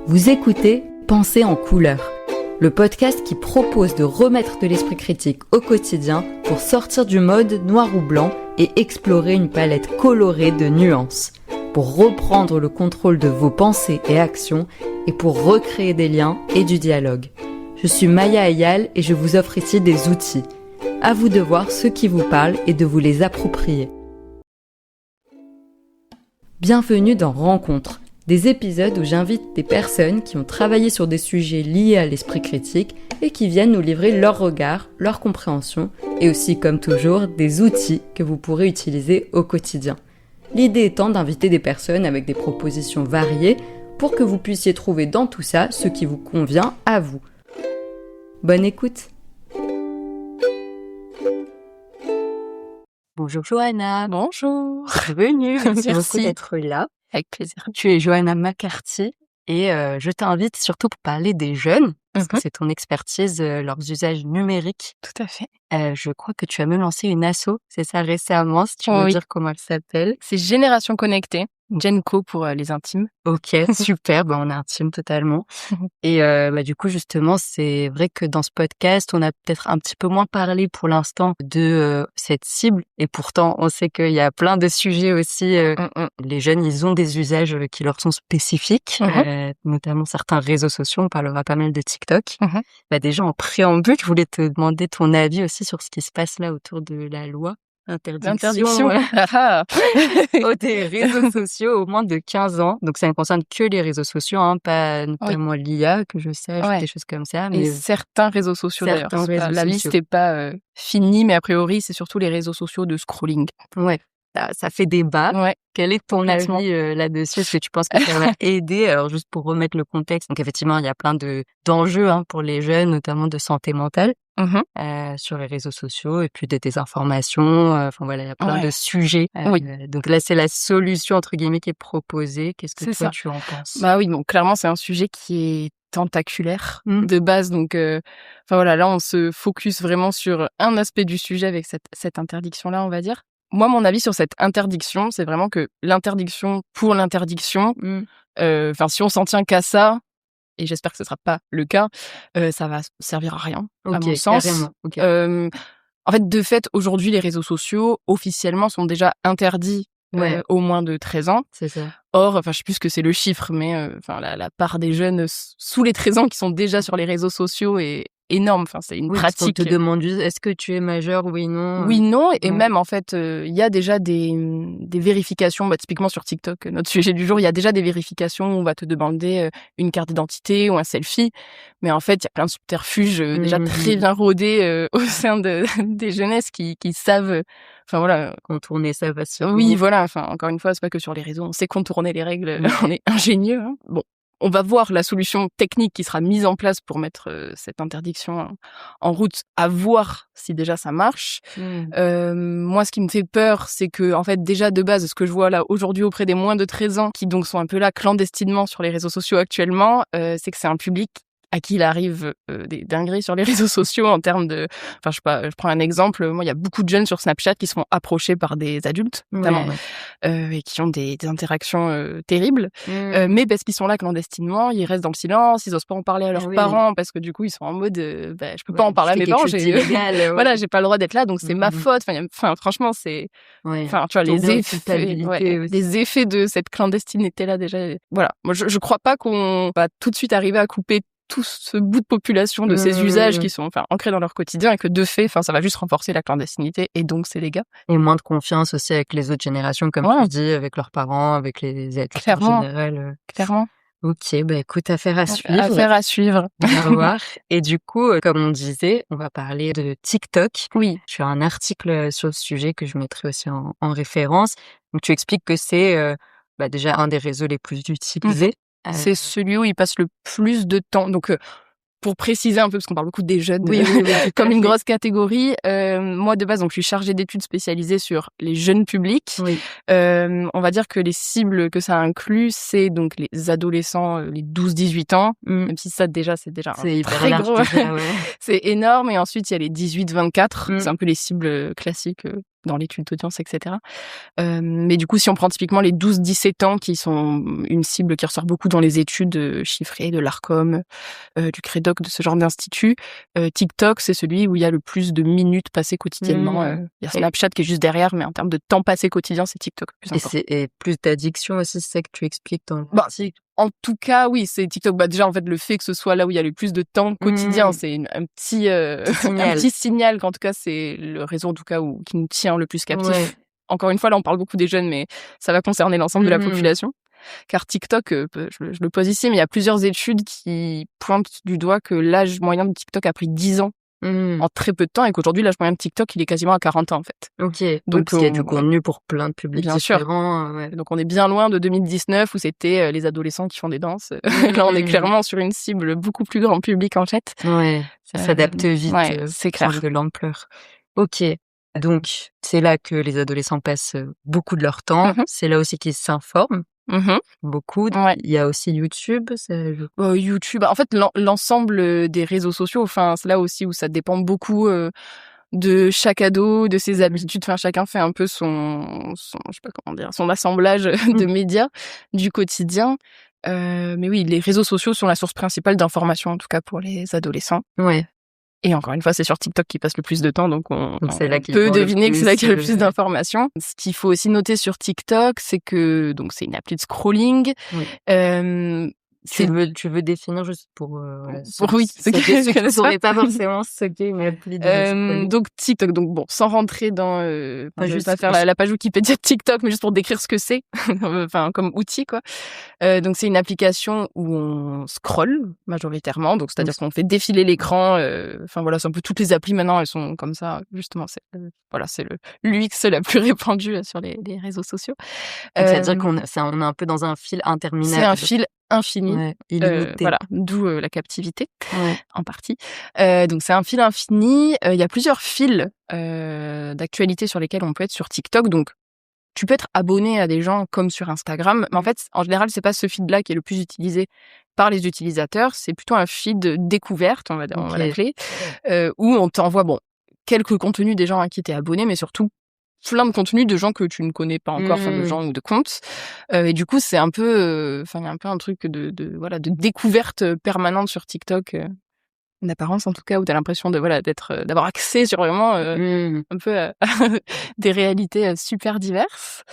Vous écoutez Pensée en couleurs, le podcast qui propose de remettre de l'esprit critique au quotidien pour sortir du mode noir ou blanc et explorer une palette colorée de nuances, pour reprendre le contrôle de vos pensées et actions et pour recréer des liens et du dialogue. Je suis Maya Ayal et je vous offre ici des outils. À vous de voir ceux qui vous parlent et de vous les approprier. Bienvenue dans Rencontres, des épisodes où j'invite des personnes qui ont travaillé sur des sujets liés à l'esprit critique et qui viennent nous livrer leur regard, leur compréhension et aussi, comme toujours, des outils que vous pourrez utiliser au quotidien. L'idée étant d'inviter des personnes avec des propositions variées pour que vous puissiez trouver dans tout ça ce qui vous convient à vous. Bonne écoute! Bonjour Johanna. Bonjour. Bienvenue. Merci beaucoup Merci. d'être là. Avec plaisir. Tu es Johanna McCarthy et je t'invite surtout pour parler des jeunes, parce que c'est ton expertise, leurs usages numériques. Tout à fait. Je crois que tu as même lancé une asso, c'est ça, récemment, si tu veux Oui. dire comment elle s'appelle. C'est Génération Connectée, Genco pour les intimes. Ok, super, on est intime totalement. Et du coup, justement, c'est vrai que dans ce podcast, on a peut-être un petit peu moins parlé pour l'instant de cette cible. Et pourtant, on sait qu'il y a plein de sujets aussi. Les jeunes, ils ont des usages qui leur sont spécifiques, notamment certains réseaux sociaux. On parlera pas mal de TikTok. Déjà, en préambule, je voulais te demander ton avis aussi sur ce qui se passe là autour de la loi. Interdiction des réseaux sociaux au moins de 15 ans. Donc, ça ne concerne que les réseaux sociaux, pas notamment l'IA, que je sache, des choses comme ça. Mais certains réseaux sociaux d'ailleurs. La liste n'est pas finie, mais a priori, c'est surtout les réseaux sociaux de scrolling. Ouais, ça fait débat. Ouais. Quel est ton avis là-dessus? Est-ce que tu penses que ça va aider? Alors, juste pour remettre le contexte, donc effectivement, il y a plein d'enjeux pour les jeunes, notamment de santé mentale. Sur les réseaux sociaux et puis des désinformations, il y a plein de sujets. Donc là, c'est la solution entre guillemets qui est proposée. Qu'est-ce que toi tu en penses? Clairement, c'est un sujet qui est tentaculaire de base. Donc, là, on se focus vraiment sur un aspect du sujet avec cette interdiction-là, on va dire. Moi, mon avis sur cette interdiction, c'est vraiment que l'interdiction pour l'interdiction, si on s'en tient qu'à ça, et j'espère que ce sera pas le cas, ça va servir à rien, à mon sens. En fait, de fait, aujourd'hui, les réseaux sociaux, officiellement, sont déjà interdits au moins de 13 ans. C'est ça. Or, je sais plus ce que c'est le chiffre, mais la part des jeunes sous les 13 ans qui sont déjà sur les réseaux sociaux est énorme. C'est une pratique. On te demande juste, est-ce que tu es majeur? Oui, non. Oui, non. Et même, en fait, il y a déjà des vérifications. Typiquement sur TikTok, notre sujet du jour, il y a déjà des vérifications où on va te demander une carte d'identité ou un selfie. Mais en fait, il y a plein de subterfuges déjà très bien rodés au sein des jeunesses qui savent... contourner ça facilement. Oui, encore une fois, c'est pas que sur les réseaux. On sait contourner les règles. On est ingénieux. On va voir la solution technique qui sera mise en place pour mettre cette interdiction en route, à voir si déjà ça marche. Moi, ce qui me fait peur, c'est que, en fait, déjà de base, ce que je vois là aujourd'hui auprès des moins de 13 ans, qui donc sont un peu là clandestinement sur les réseaux sociaux actuellement, c'est que c'est un public à qui il arrive des dingueries sur les réseaux sociaux en termes de... je prends un exemple. Moi, il y a beaucoup de jeunes sur Snapchat qui se font approcher par des adultes, notamment, et qui ont des interactions terribles. Mais parce qu'ils sont là clandestinement, ils restent dans le silence, ils osent pas en parler à leurs parents, parce que du coup, ils sont en mode je peux pas en parler à mes parents, j'ai pas le droit d'être là, donc c'est ma faute. Franchement, c'est... tu vois, les effets de cette clandestinité là déjà... Moi, je crois pas qu'on va tout de suite arriver à couper tout ce bout de population de ces usages qui sont ancrés dans leur quotidien, et que de fait, ça va juste renforcer la clandestinité et donc c'est les gars. Et moins de confiance aussi avec les autres générations, comme tu dis, avec leurs parents, avec les adultes en général. Clairement. Ok, écoute, affaire à suivre. Affaire à suivre. On va voir. Et du coup, comme on disait, on va parler de TikTok. Oui. Tu as un article sur ce sujet que je mettrai aussi en référence. Donc tu expliques que c'est déjà un des réseaux les plus utilisés. C'est celui où il passe le plus de temps. Donc, pour préciser un peu, parce qu'on parle beaucoup des jeunes, comme une grosse catégorie, moi, de base, donc, je suis chargée d'études spécialisées sur les jeunes publics. On va dire que les cibles que ça inclut, c'est donc les adolescents, les 12-18 ans, même si ça, déjà, c'est très gros. C'est énorme. Et ensuite, il y a les 18-24. C'est un peu les cibles classiques dans l'étude d'audience, etc. Mais du coup, si on prend typiquement les 12-17 ans, qui sont une cible qui ressort beaucoup dans les études chiffrées de l'Arcom, du Crédoc, de ce genre d'institut, TikTok, c'est celui où il y a le plus de minutes passées quotidiennement. Il y a Snapchat qui est juste derrière, mais en termes de temps passé quotidien, c'est TikTok le plus important. Et plus d'addiction aussi, c'est ça que tu expliques dans l'article. En tout cas, oui, c'est TikTok. Déjà, en fait, le fait que ce soit là où il y a le plus de temps quotidien, c'est un petit un petit signal qu'en tout cas, c'est le réseau, en tout cas, qui nous tient le plus captif. Ouais. Encore une fois, là, on parle beaucoup des jeunes, mais ça va concerner l'ensemble de la population. Car TikTok, je le pose ici, mais il y a plusieurs études qui pointent du doigt que l'âge moyen de TikTok a pris 10 ans en très peu de temps et qu'aujourd'hui, l'âge moyen de TikTok, il est quasiment à 40 ans, en fait. Ok. Donc il y a du contenu pour plein de publics différents. Ouais. Donc on est bien loin de 2019 où c'était les adolescents qui font des danses. Là, on est clairement sur une cible beaucoup plus grand public, en fait. Ouais, ça s'adapte vite. Ouais, c'est clair. De l'ampleur. Ok. Donc, c'est là que les adolescents passent beaucoup de leur temps. C'est là aussi qu'ils s'informent. Beaucoup. Ouais. Il y a aussi YouTube. YouTube. En fait, l'ensemble des réseaux sociaux, enfin, c'est là aussi où ça dépend beaucoup de chaque ado, de ses habitudes. Enfin, chacun fait un peu son je sais pas comment dire, son assemblage de médias du quotidien. Mais oui, les réseaux sociaux sont la source principale d'information, en tout cas pour les adolescents. Ouais. Et encore une fois, c'est sur TikTok qu'ils passent le plus de temps, donc on c'est là peut deviner que c'est là qu'il y a le plus d'informations. Ce qu'il faut aussi noter sur TikTok, c'est que donc c'est une appli de scrolling. Oui. Tu veux définir juste pour oui, ceux qui ne sauraient pas forcément ce qu'est une appli de scrolling. Donc TikTok, donc bon, sans rentrer dans je vais pas faire la page Wikipédia de TikTok, mais juste pour décrire ce que c'est, enfin comme outil quoi. Donc c'est une application où on scrolle majoritairement, donc c'est-à-dire qu'on fait défiler l'écran. Enfin voilà, c'est un peu toutes les applis maintenant, elles sont comme ça. Justement, c'est l'UX la plus répandue sur les réseaux sociaux. C'est-à-dire qu'on est un peu dans un fil interminable. C'est un fil infini, voilà, d'où la captivité en partie. Donc c'est un fil infini. Il y a plusieurs fils d'actualité sur lesquels on peut être sur TikTok. Donc tu peux être abonné à des gens comme sur Instagram, mais en fait, en général, c'est pas ce feed-là qui est le plus utilisé par les utilisateurs. C'est plutôt un feed découverte, on va l'appeler, où on t'envoie quelques contenus des gens à qui t'es abonné, mais surtout plein de contenus de gens que tu ne connais pas encore, de gens ou de comptes. Et du coup, c'est un peu, il y a un peu un truc de découverte permanente sur TikTok, d'apparence en tout cas, où t'as l'impression d'avoir accès sur vraiment un peu à des réalités super diverses.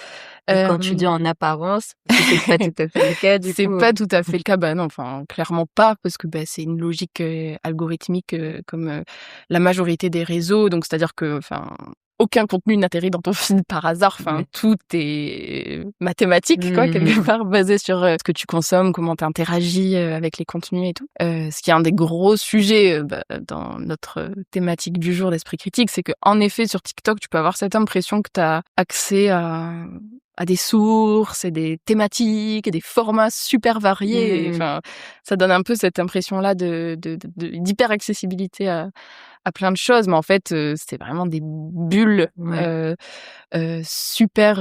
Et quand tu dis en apparence, c'est pas tout à fait le cas, c'est pas tout à fait le cas, non, enfin clairement pas, parce que c'est une logique algorithmique comme la majorité des réseaux, donc c'est-à-dire que aucun contenu n'atterrit dans ton feed par hasard. Tout est mathématique, quelque part, basé sur ce que tu consommes, comment t'interagis avec les contenus et tout. Ce qui est un des gros sujets dans notre thématique du jour d'Esprit Critique, c'est que en effet, sur TikTok, tu peux avoir cette impression que t'as accès à des sources et des thématiques et des formats super variés. Ça donne un peu cette impression-là d'hyper accessibilité à plein de choses, mais en fait, c'est vraiment des bulles super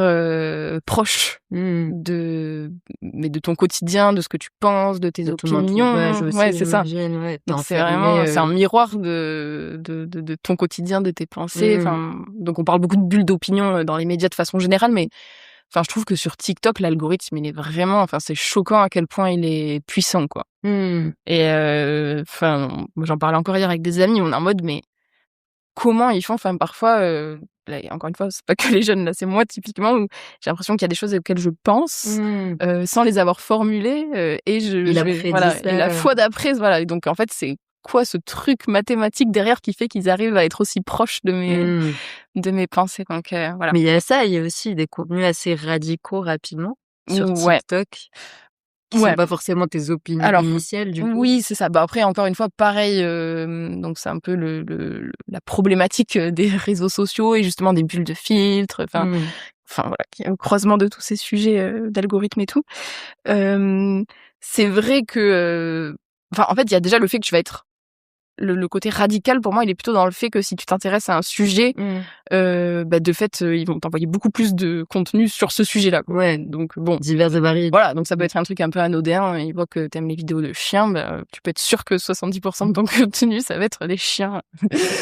proches de ton quotidien, de ce que tu penses, de tes opinions. C'est ça. Donc c'est vraiment c'est un miroir de ton quotidien, de tes pensées. Donc on parle beaucoup de bulles d'opinion dans les médias de façon générale, mais je trouve que sur TikTok, l'algorithme, il est vraiment, c'est choquant à quel point il est puissant, quoi. Et j'en parlais encore hier avec des amis, on est en mode, mais comment ils font? Parfois, là, encore une fois, c'est pas que les jeunes, là, c'est moi typiquement, où j'ai l'impression qu'il y a des choses auxquelles je pense sans les avoir formulées, et la fois d'après, et donc en fait, c'est quoi ce truc mathématique derrière qui fait qu'ils arrivent à être aussi proches de mes pensées. Donc voilà. Mais il y a aussi des contenus assez radicaux rapidement sur TikTok. Qui sont pas forcément tes opinions initiales, du coup. Oui, c'est ça. après, encore une fois, pareil, donc c'est un peu la problématique des réseaux sociaux et justement des bulles de filtres, qui est au croisement de tous ces sujets d'algorithmes et tout. C'est vrai que en fait, il y a déjà le fait que tu vas être le côté radical, pour moi, il est plutôt dans le fait que si tu t'intéresses à un sujet de fait, ils vont t'envoyer beaucoup plus de contenu sur ce sujet-là, quoi. Ouais, Donc bon, divers et variés. voilà, donc ça peut être un truc un peu anodin. Ils voient que t'aimes les vidéos de chiens, tu peux être sûr que 70% de ton contenu, ça va être des chiens.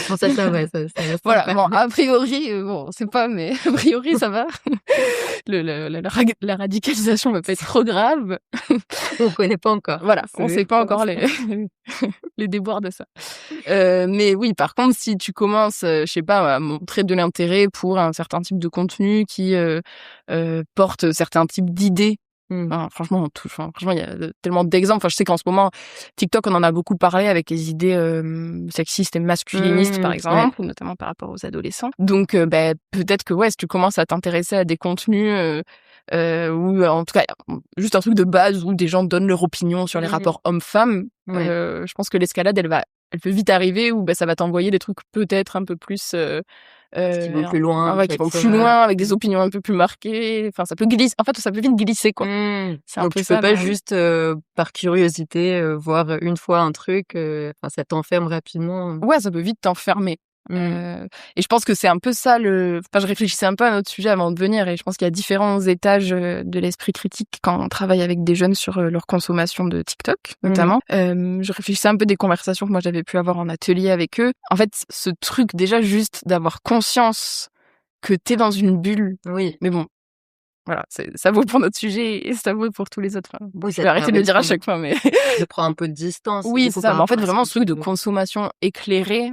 Bon, ça ouais, ça reste Voilà, sympa. bon, a priori, bon, c'est pas, mais a priori, ça va. La radicalisation va pas être trop grave. On connaît pas encore. Voilà, on sait pas encore les déboires de ça. Mais oui, par contre, si tu commences, je sais pas, à montrer de l'intérêt pour un certain type de contenu qui porte certains types d'idées. Enfin, franchement, il y a tellement d'exemples. Enfin, je sais qu'en ce moment, TikTok, on en a beaucoup parlé avec les idées sexistes et masculinistes, par exemple, notamment par rapport aux adolescents. Donc, peut-être que si tu commences à t'intéresser à des contenus ou en tout cas juste un truc de base où des gens donnent leur opinion sur les rapports hommes-femmes, je pense que l'escalade, elle peut vite arriver où ça va t'envoyer des trucs peut-être un peu plus qui vont plus loin, qui vont plus loin avec des opinions un peu plus marquées. Enfin, ça peut glisser. En fait, ça peut vite glisser, quoi. C'est un donc peu tu peux ça, pas juste par curiosité voir une fois un truc. Enfin, ça t'enferme rapidement. Ouais, ça peut vite t'enfermer. Et je pense que c'est un peu ça je réfléchissais un peu à notre sujet avant de venir, et je pense qu'il y a différents étages de l'esprit critique quand on travaille avec des jeunes sur leur consommation de TikTok, notamment. Je réfléchissais un peu des conversations que moi j'avais pu avoir en atelier avec eux. En fait, ce truc déjà juste d'avoir conscience que t'es dans une bulle. Oui. Mais bon, voilà, ça vaut pour notre sujet et ça vaut pour tous les autres. Enfin, Bon, je vais arrêter de le dire à chaque fois, mais je prends un peu de distance. oui, c'est ça. Mais en fait, vraiment ce truc de consommation éclairée,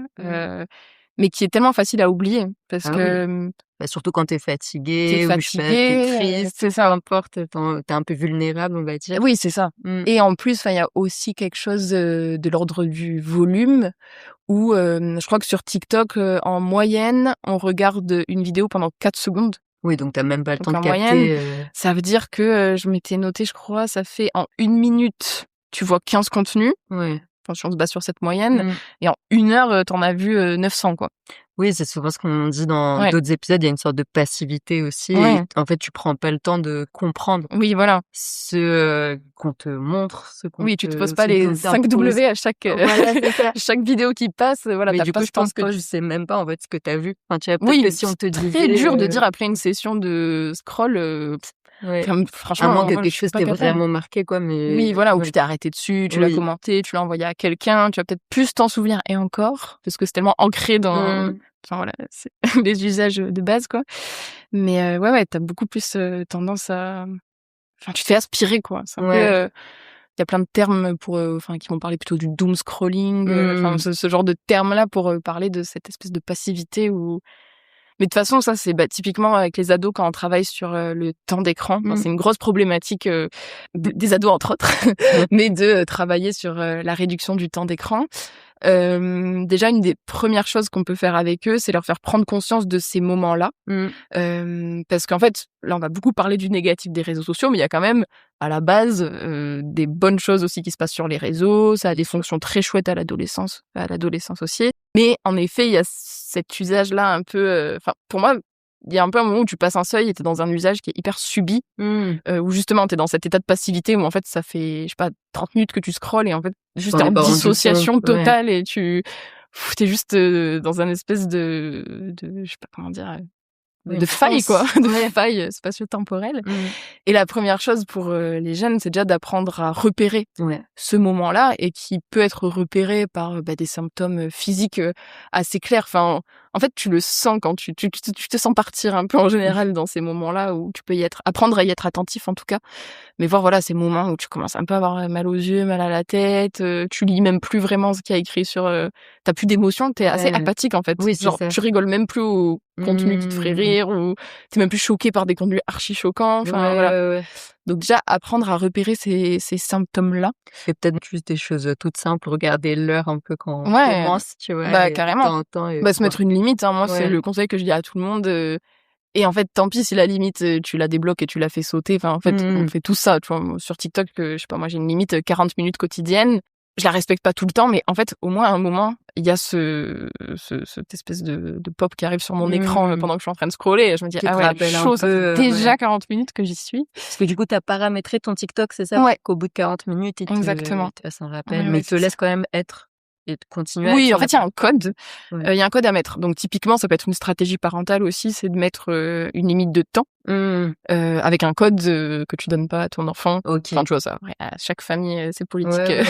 mais qui est tellement facile à oublier parce que surtout quand t'es fatigué, ou je sais pas, t'es triste, c'est ça. Peu importe, t'es un peu vulnérable, on va dire. Oui, c'est ça. Et en plus, il y a aussi quelque chose de l'ordre du volume où je crois que sur TikTok, en moyenne, on regarde une vidéo pendant 4 secondes. Oui, donc t'as même pas le temps de capter. Moyenne, ça veut dire que je m'étais noté, je crois, ça fait en 1 minute, tu vois 15 contenus. Ouais. Enfin, si on se base sur cette moyenne. Et en 1 heure, t'en as vu 900, quoi. Oui, c'est souvent ce qu'on dit dans d'autres épisodes. Il y a une sorte de passivité aussi. Ouais. Et en fait, tu prends pas le temps de comprendre. Oui, voilà. Ce qu'on te montre, ce qu'on tu te poses pas les 5 W à chaque chaque vidéo qui passe. Voilà, mais t'as du pas coup, ce temps de pause. tu sais même pas en fait ce que t'as vu. Enfin, tu vois, oui, que si on te disait, c'est très dur de dire après une session de scroll. Franchement, à moins que quelque chose t'ait vraiment marqué, quoi. Mais oui, voilà, où tu t'es arrêté dessus, tu l'as commenté, tu l'as envoyé à quelqu'un, tu vas peut-être plus t'en souvenir, et encore, parce que c'est tellement ancré dans. Enfin voilà, c'est les usages de base, quoi. Mais t'as beaucoup plus tendance à. Enfin, tu te fais aspirer, quoi. C'est un peu. Il y a plein de termes qui vont parler plutôt du doom scrolling, ce genre de termes-là pour parler de cette espèce de passivité où. Mais de toute façon, ça, c'est typiquement avec les ados quand on travaille sur le temps d'écran. C'est une grosse problématique des ados, entre autres, mais de travailler sur la réduction du temps d'écran. Déjà, une des premières choses qu'on peut faire avec eux, c'est leur faire prendre conscience de ces moments-là. Parce qu'en fait, là, on a beaucoup parlé du négatif des réseaux sociaux, mais il y a quand même, à la base, des bonnes choses aussi qui se passent sur les réseaux. Ça a des fonctions très chouettes à l'adolescence aussi. Mais en effet, il y a cet usage-là un peu... pour moi, il y a un peu un moment où tu passes un seuil et t'es dans un usage qui est hyper subi, où justement t'es dans cet état de passivité où en fait ça fait, je sais pas, 30 minutes que tu scrolles et en fait juste t'es en dissociation totale et t'es juste dans un espèce de je sais pas comment dire, de faille, quoi, de faille spatio-temporelle. Et la première chose pour les jeunes, c'est déjà d'apprendre à repérer ce moment-là, et qui peut être repéré par des symptômes physiques assez clairs. Enfin, en fait, tu le sens quand tu te sens partir un peu en général dans ces moments-là où tu peux apprendre à y être attentif en tout cas. Mais voir ces moments où tu commences un peu à avoir mal aux yeux, mal à la tête, tu lis même plus vraiment ce qu'il y a écrit sur, t'as plus d'émotion, t'es assez apathique en fait. Oui, genre tu rigoles même plus au contenu qui te ferait rire, ou t'es même plus choqué par des contenus archi choquants. Enfin voilà. Donc déjà apprendre à repérer ces symptômes-là. Et peut-être juste des choses toutes simples, regarder l'heure un peu quand on commence, tu vois. Carrément. Se mettre une limite, hein. Moi c'est le conseil que je dis à tout le monde. Et en fait, tant pis si la limite, tu la débloques et tu la fais sauter. Enfin, en fait, on fait tout ça, tu vois. Sur TikTok, je sais pas, moi, j'ai une limite 40 minutes quotidienne. Je la respecte pas tout le temps, mais en fait, au moins, à un moment, il y a cette espèce de pop qui arrive sur mon écran pendant que je suis en train de scroller. Et je me dis, chaud, ça fait déjà 40 minutes que j'y suis. Parce que du coup, t'as paramétré ton TikTok, c'est ça? Ouais. Qu'au bout de 40 minutes, il te fasse un rappel. Mais il te laisse quand même être et de continuer. Oui, en fait, il y a un code. Ouais. Il y a un code à mettre. Donc, typiquement, ça peut être une stratégie parentale aussi, c'est de mettre une limite de temps avec un code que tu donnes pas à ton enfant. Ok. Enfin, tu vois ça. Après, à chaque famille, c'est politique Ouais.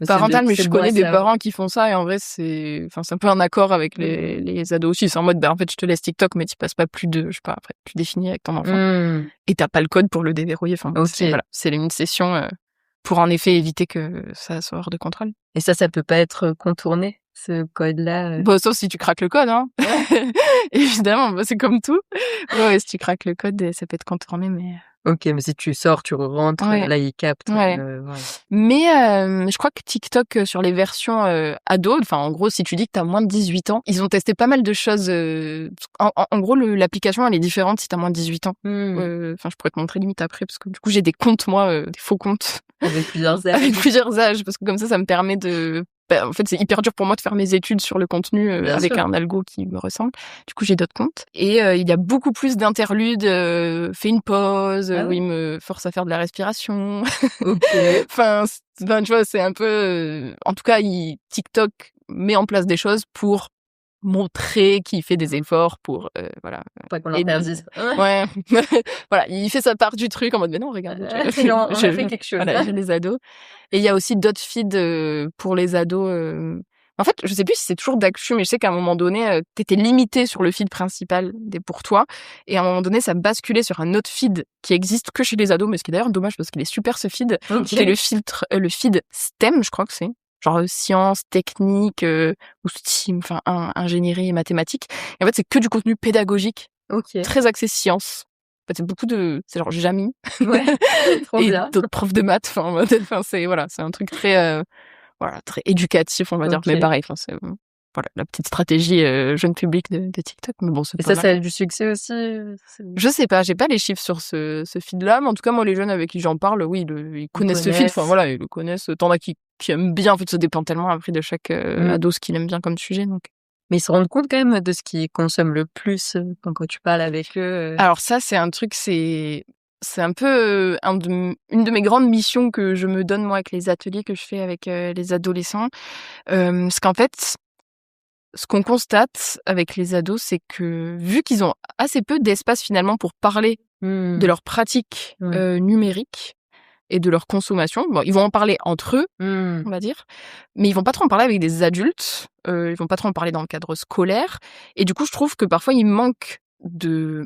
parentale, mais je bon connais à des savoir. parents qui font ça et en vrai, c'est un peu un accord avec les ados aussi. C'est en mode, en fait, je te laisse TikTok, mais tu passes pas plus de, je sais pas, après, tu définis avec ton enfant. Et t'as pas le code pour le déverrouiller. Enfin, Ok. c'est une session pour en effet éviter que ça soit hors de contrôle. Et ça peut pas être contourné, ce code-là. Bon, sauf si tu craques le code, hein. Évidemment, c'est comme tout. Ouais, si tu craques le code, ça peut être contourné, mais. Ok, mais si tu sors, tu rentres, là, il capte. Ouais. Mais je crois que TikTok, sur les versions ados, enfin, en gros, si tu dis que t'as moins de 18 ans, ils ont testé pas mal de choses. En gros, l'application, elle est différente si t'as moins de 18 ans. Enfin, je pourrais te montrer limite après, parce que du coup, j'ai des comptes, moi, des faux comptes. Avec plusieurs âges. Avec plusieurs âges, parce que comme ça me permet de... en fait, c'est hyper dur pour moi de faire mes études sur le contenu avec un algo qui me ressemble. Du coup, j'ai d'autres comptes. Et il y a beaucoup plus d'interludes. Fais une pause, où il me force à faire de la respiration. Ok. enfin, tu vois, c'est un peu... en tout cas, TikTok met en place des choses pour montrer qu'il fait des efforts pour voilà, pas qu'on l'interdise. Ouais. Voilà, il fait sa part du truc en mode mais non, regarde, on a fait quelque chose. Voilà, j'ai les ados. Et il y a aussi d'autres feeds pour les ados. En fait, je sais plus si c'est toujours d'actu, mais je sais qu'à un moment donné, t'étais limité sur le feed principal des pour toi, et à un moment donné, ça basculait sur un autre feed qui existe que chez les ados, mais ce qui est d'ailleurs dommage parce qu'il est super ce feed. C'était le feed STEM, je crois que c'est. Genre sciences, techniques, ou STEAM, enfin ingénierie et mathématiques. Et en fait, c'est que du contenu pédagogique, très axé sciences. En fait, c'est genre Jamy, trop et bien. d'autres profs de maths. Enfin, c'est un truc très très éducatif, on va dire. Mais pareil, c'est voilà la petite stratégie jeune public de TikTok. Mais bon, c'est et pas ça mal. a du succès aussi. Je sais pas, j'ai pas les chiffres sur ce feed-là, mais en tout cas, moi, les jeunes avec qui j'en parle, oui, ils connaissent ce feed. Enfin, voilà, ils le connaissent. T'en as qui aiment bien. En fait, ça dépend tellement après de chaque ado ce qu'il aime bien comme sujet. Donc. Mais ils se rendent compte quand même de ce qu'ils consomment le plus quand tu parles avec eux. Alors ça, c'est un truc, c'est un peu une de mes grandes missions que je me donne moi avec les ateliers que je fais avec les adolescents. Parce qu'en fait, ce qu'on constate avec les ados, c'est que vu qu'ils ont assez peu d'espace finalement pour parler de leurs pratiques numériques et de leur consommation, bon, ils vont en parler entre eux, on va dire, mais ils vont pas trop en parler avec des adultes, ils vont pas trop en parler dans le cadre scolaire, et du coup, je trouve que parfois, il manque de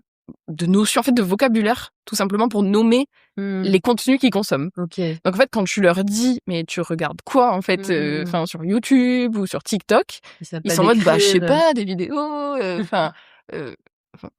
notions, en fait, de vocabulaire, tout simplement pour nommer les contenus qu'ils consomment. Donc, en fait, quand tu leur dis, mais tu regardes quoi, en fait, sur YouTube ou sur TikTok, ils sont en mode, je sais pas, des vidéos,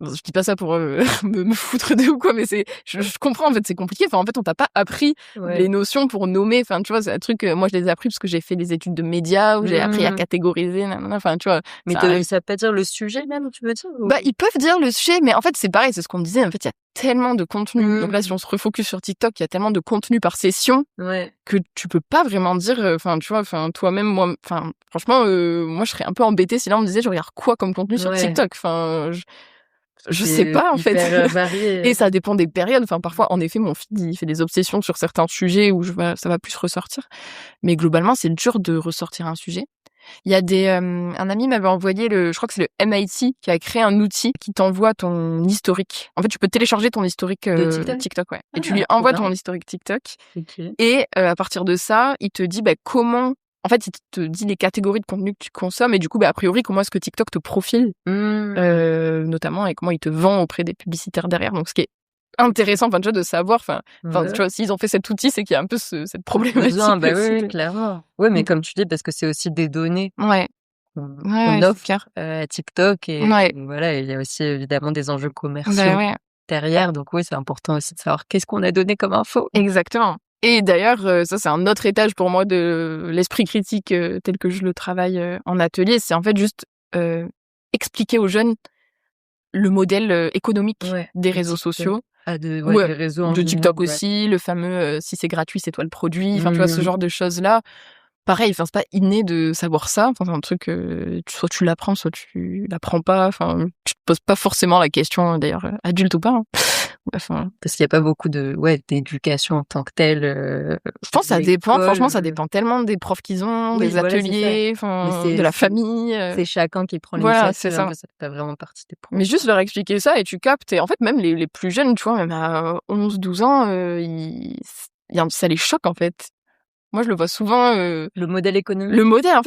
je dis pas ça pour me foutre de ou quoi, mais je comprends, en fait, c'est compliqué. Enfin, en fait, on t'a pas appris les notions pour nommer. Enfin, tu vois, c'est un truc, moi, je les ai appris parce que j'ai fait des études de médias où j'ai appris à catégoriser, enfin, tu vois. Mais ça veut pas dire le sujet même, tu veux dire? Ils peuvent dire le sujet, mais en fait, c'est pareil, c'est ce qu'on me disait. En fait, il y a tellement de contenu. Donc là, si on se refocus sur TikTok, il y a tellement de contenu par session que tu peux pas vraiment dire, enfin, tu vois, enfin, toi-même, moi, enfin, franchement, moi, je serais un peu embêtée si là, on me disait, je regarde quoi comme contenu sur TikTok? Enfin, je sais pas, en fait. Varié. Et ça dépend des périodes. Enfin, parfois, en effet, mon feed, il fait des obsessions sur certains sujets où ça va plus ressortir. Mais globalement, c'est dur de ressortir un sujet. Il y a un ami m'avait envoyé je crois que c'est le MIT qui a créé un outil qui t'envoie ton historique. En fait, tu peux télécharger ton historique TikTok, ouais. Et tu lui envoies ton historique TikTok. Et à partir de ça, il te dit comment. En fait, il te dit les catégories de contenu que tu consommes et du coup, a priori, comment est-ce que TikTok te profile, notamment, et comment il te vend auprès des publicitaires derrière. Donc, ce qui est intéressant, enfin, tu vois, de savoir, tu vois, s'ils ont fait cet outil, c'est qu'il y a un peu cette problématique. Oui, clairement. Oui, mais comme tu dis, parce que c'est aussi des données. On offre à TikTok et voilà, il y a aussi évidemment des enjeux commerciaux derrière. Donc oui, c'est important aussi de savoir qu'est-ce qu'on a donné comme info. Exactement. Et d'ailleurs, ça c'est un autre étage pour moi de l'esprit critique tel que je le travaille en atelier. C'est en fait juste expliquer aux jeunes le modèle économique des réseaux sociaux. Des réseaux de TikTok aussi, le fameux si c'est gratuit, c'est toi le produit. Enfin, tu vois, ce genre de choses-là. Pareil, enfin, c'est pas inné de savoir ça. Enfin, c'est un truc, soit tu l'apprends, soit tu l'apprends pas. Enfin, tu te poses pas forcément la question, d'ailleurs, adulte ou pas. Enfin, Parce qu'il y a pas beaucoup d'éducation en tant que telle. je pense que ça dépend. Franchement, ça dépend tellement des profs qu'ils ont, Oui, des voilà, c'est ça. ateliers, de la famille. C'est chacun qui prend Voilà, c'est l'initiative. ça. Après, ça fait pas vraiment partie des profs. Mais juste leur expliquer ça et tu captes. Et en fait, même les plus jeunes, tu vois, même à 11, 12 ans, ça les choque, en fait. Moi, je le vois souvent. Le modèle économique. Le modèle, en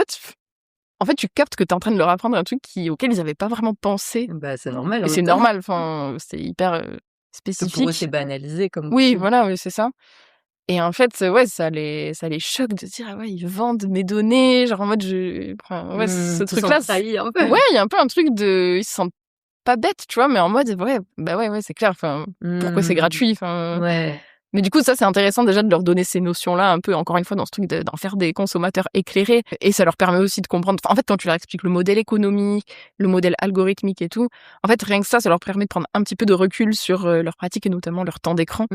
fait, tu captes que t'es en train de leur apprendre un truc auquel ils avaient pas vraiment pensé. Bah, c'est normal. Et c'est normal. Enfin, c'est hyper spécifique. Pour eux, c'est banalisé comme. Oui, voilà, oui, c'est ça. Et en fait, ouais, ça les choque de dire, ah ouais, ils vendent mes données, genre en mode, ce truc-là. Un peu. Ouais, il y a un peu un truc ils se sentent pas bêtes, tu vois, mais en mode, ouais, bah ouais, c'est clair, enfin, pourquoi c'est gratuit, enfin. Ouais. Mais du coup, ça, c'est intéressant déjà de leur donner ces notions-là, un peu, encore une fois, dans ce truc d'en faire des consommateurs éclairés. Et ça leur permet aussi de comprendre. En fait, quand tu leur expliques le modèle économique, le modèle algorithmique et tout, en fait, rien que ça leur permet de prendre un petit peu de recul sur leurs pratiques et notamment leur temps d'écran.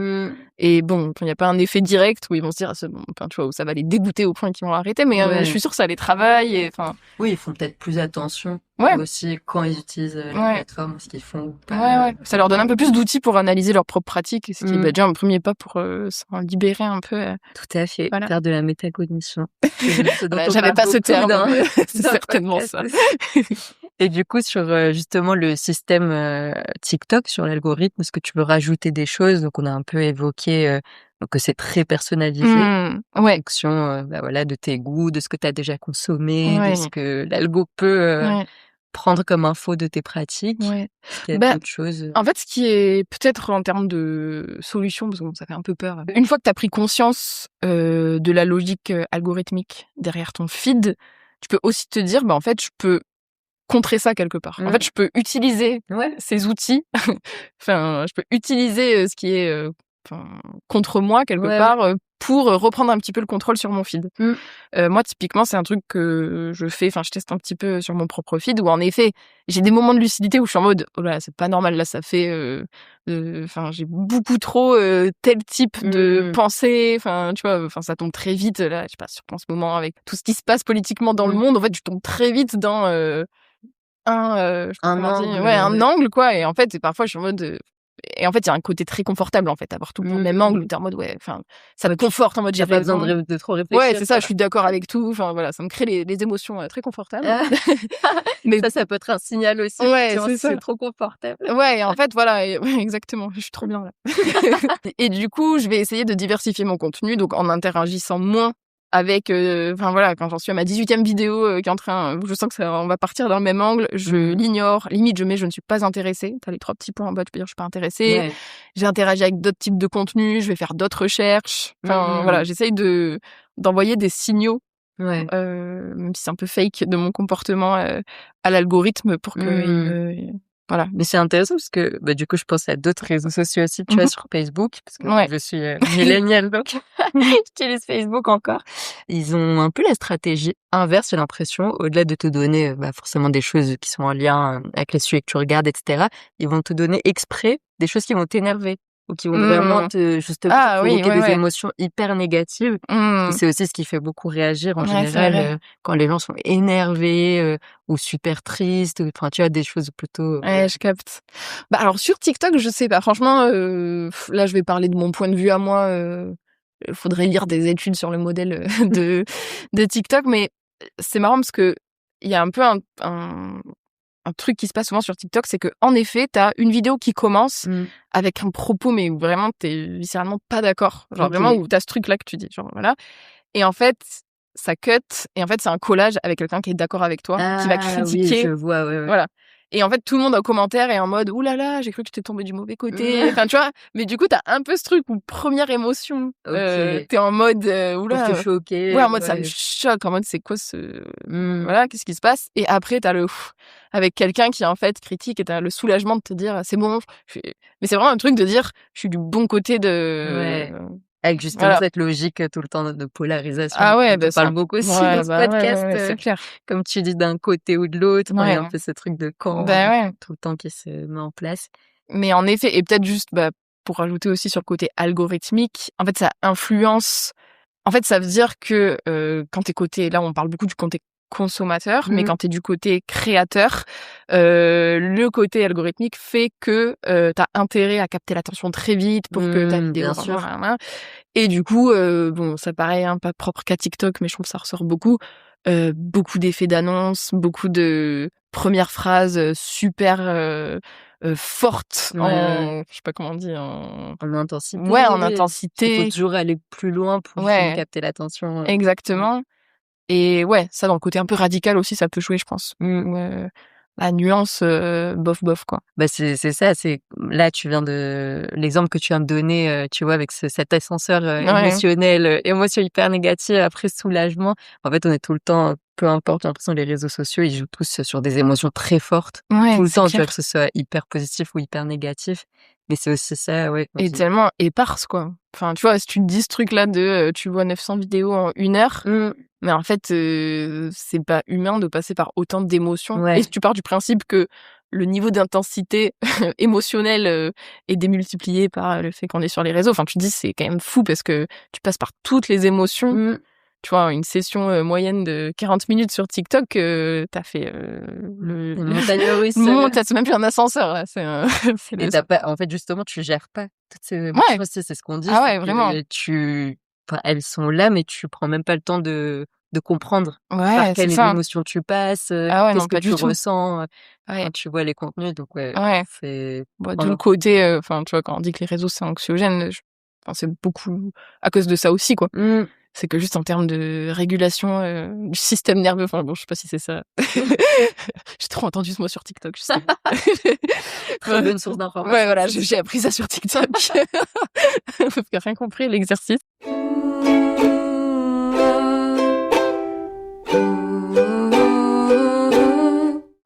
Et bon, il n'y a pas un effet direct où ils vont se dire, enfin, tu vois, où ça va les dégoûter au point qu'ils vont arrêter, mais je suis sûre que ça les travaille. Et, enfin. Oui, ils font peut-être plus attention aussi quand ils utilisent les plateformes, ce qu'ils font. Ouais. Ça leur donne un peu plus d'outils pour analyser leurs propres pratiques, ce qui est déjà un premier pas pour s'en libérer un peu. Tout à fait. Voilà. Faire de la métacognition. J'avais pas ce terme. C'est certainement ça. Et du coup, sur justement le système TikTok, sur l'algorithme, est-ce que tu veux rajouter des choses? Donc, on a un peu évoqué que c'est très personnalisé en fonction de tes goûts, de ce que tu as déjà consommé, de ce que l'algo peut prendre comme info de tes pratiques. Il y a d'autres choses. En fait, ce qui est peut-être en termes de solution, parce que ça fait un peu peur. Une fois que tu as pris conscience de la logique algorithmique derrière ton feed, tu peux aussi te dire, en fait, je peux contrer ça quelque part. En fait, je peux utiliser ces outils. Enfin, je peux utiliser ce qui est contre moi quelque part pour reprendre un petit peu le contrôle sur mon feed. Moi, typiquement, c'est un truc que je fais. Enfin, je teste un petit peu sur mon propre feed où, en effet, j'ai des moments de lucidité où je suis en mode, oh là, c'est pas normal. Là, ça fait. Enfin, j'ai beaucoup trop tel type de pensée. Enfin, tu vois. Enfin, ça tombe très vite. Là, je sais pas, surtout en ce moment avec tout ce qui se passe politiquement dans le monde. En fait, je tombe très vite dans un angle, quoi. Et en fait, parfois, je suis en mode. Et en fait, il y a un côté très confortable, en fait, avoir tout le même angle où t'es en mode, ça me conforte en mode, j'ai pas besoin de trop réfléchir. Ouais, c'est ça, je suis d'accord avec tout. Enfin, voilà, ça me crée des émotions très confortables. Mais ça peut être un signal aussi. Ouais, c'est trop confortable. Ouais, et en fait, voilà, exactement, je suis trop bien là. Et du coup, je vais essayer de diversifier mon contenu, donc en interagissant moins avec, quand j'en suis à ma 18e vidéo qui est en train, je sens que on va partir dans le même angle, je l'ignore, limite je mets je ne suis pas intéressée. T'as les 3 petits points en bas, tu peux dire je suis pas intéressée. J'ai interagi avec d'autres types de contenus, je vais faire d'autres recherches. Enfin voilà, j'essaye d'envoyer des signaux, même si c'est un peu fake de mon comportement à l'algorithme pour que voilà. Mais c'est intéressant parce que du coup je pense à d'autres réseaux sociaux aussi, tu vois, sur Facebook, parce que je suis milléniale, donc j'utilise Facebook encore. Ils ont un peu la stratégie inverse, j'ai l'impression, au-delà de te donner forcément des choses qui sont en lien avec les sujets que tu regardes, etc. Ils vont te donner exprès des choses qui vont t'énerver ou qui vont vraiment te provoquer des émotions hyper négatives. Et c'est aussi ce qui fait beaucoup réagir en général quand les gens sont énervés ou super tristes, enfin tu as des choses plutôt. Je capte. Alors sur TikTok, je sais pas. Franchement, là je vais parler de mon point de vue à moi. Faudrait lire des études sur le modèle de TikTok, mais c'est marrant parce que il y a un peu un truc qui se passe souvent sur TikTok, c'est que en effet, t'as une vidéo qui commence avec un propos, mais où vraiment t'es viscéralement pas d'accord. Genre vraiment où t'as ce truc-là que tu dis, genre voilà. Et en fait, ça cut, et en fait, c'est un collage avec quelqu'un qui est d'accord avec toi, qui va critiquer. Oui, je vois, Voilà. Et en fait, tout le monde en commentaire est en mode, ouh là là, j'ai cru que j'étais tombée du mauvais côté. Enfin, tu vois. Mais du coup, t'as un peu ce truc où première émotion, t'es en mode, oula. Pour te choquer. Ouais, en mode, ça me choque. En mode, c'est quoi voilà, qu'est-ce qui se passe? Et après, t'as avec quelqu'un qui, en fait, critique, et t'as le soulagement de te dire, c'est bon. Mais c'est vraiment un truc de dire, je suis du bon côté de. Avec justement cette logique tout le temps de polarisation. Ah ouais, on parle beaucoup aussi dans ce podcast. C'est clair. Comme tu dis, d'un côté ou de l'autre. Il y a un peu ce truc de camp tout le temps qui se met en place. Mais en effet, et peut-être juste pour rajouter aussi sur le côté algorithmique, en fait, ça influence. En fait, ça veut dire que quand t'es là, on parle beaucoup du côté consommateur, mais quand t'es du côté créateur, le côté algorithmique fait que t'as intérêt à capter l'attention très vite pour que ta vidéo... Bien sûr. Et du coup, bon, ça paraît pas propre qu'à TikTok, mais je trouve que ça ressort beaucoup. Beaucoup d'effets d'annonce, beaucoup de premières phrases super fortes en... Je sais pas comment on dit, en intensité. Ouais, en Il intensité. faut toujours aller plus loin pour capter l'attention. Exactement. Et ouais, ça, dans le côté un peu radical aussi, ça peut jouer, je pense. La nuance, bof, quoi. Bah, c'est ça, là, tu viens l'exemple que tu viens de donner, tu vois, avec cet ascenseur émotionnel, émotion hyper négative, après soulagement. En fait, on est tout le temps, peu importe, j'ai l'impression que les réseaux sociaux, ils jouent tous sur des émotions très fortes. Ouais, Tout le temps, tu vois, clair. que ce soit hyper positif ou hyper négatif. Mais c'est aussi ça, ouais. Et tellement éparse, quoi. Enfin, tu vois, si tu te dis ce truc-là de tu vois 900 vidéos en 1 heure, mais en fait, c'est pas humain de passer par autant d'émotions. Ouais. Et si tu pars du principe que le niveau d'intensité émotionnelle est démultiplié par le fait qu'on est sur les réseaux, enfin, tu te dis c'est quand même fou parce que tu passes par toutes les émotions. Tu vois, une session moyenne de 40 minutes sur TikTok, t'as fait Une montagne russe. C'est même plus un ascenseur, là. Et t'as pas, en fait, justement, tu gères pas toutes ces émotions. C'est ce qu'on dit. Ah ouais, vraiment. Enfin, elles sont là, mais tu prends même pas le temps de comprendre par quelle émotion tu passes, qu'est-ce que tu ressens quand tu vois les contenus. Donc, c'est... D'où le côté, enfin, tu vois, quand on dit que les réseaux, c'est anxiogène, c'est beaucoup à cause de ça aussi, quoi. C'est que juste en termes de régulation du système nerveux, enfin bon, je sais pas si c'est ça. J'ai trop entendu ce mot sur TikTok, je sais. Très bonne source d'information. Ouais, voilà, j'ai appris ça sur TikTok. J'ai rien compris, l'exercice.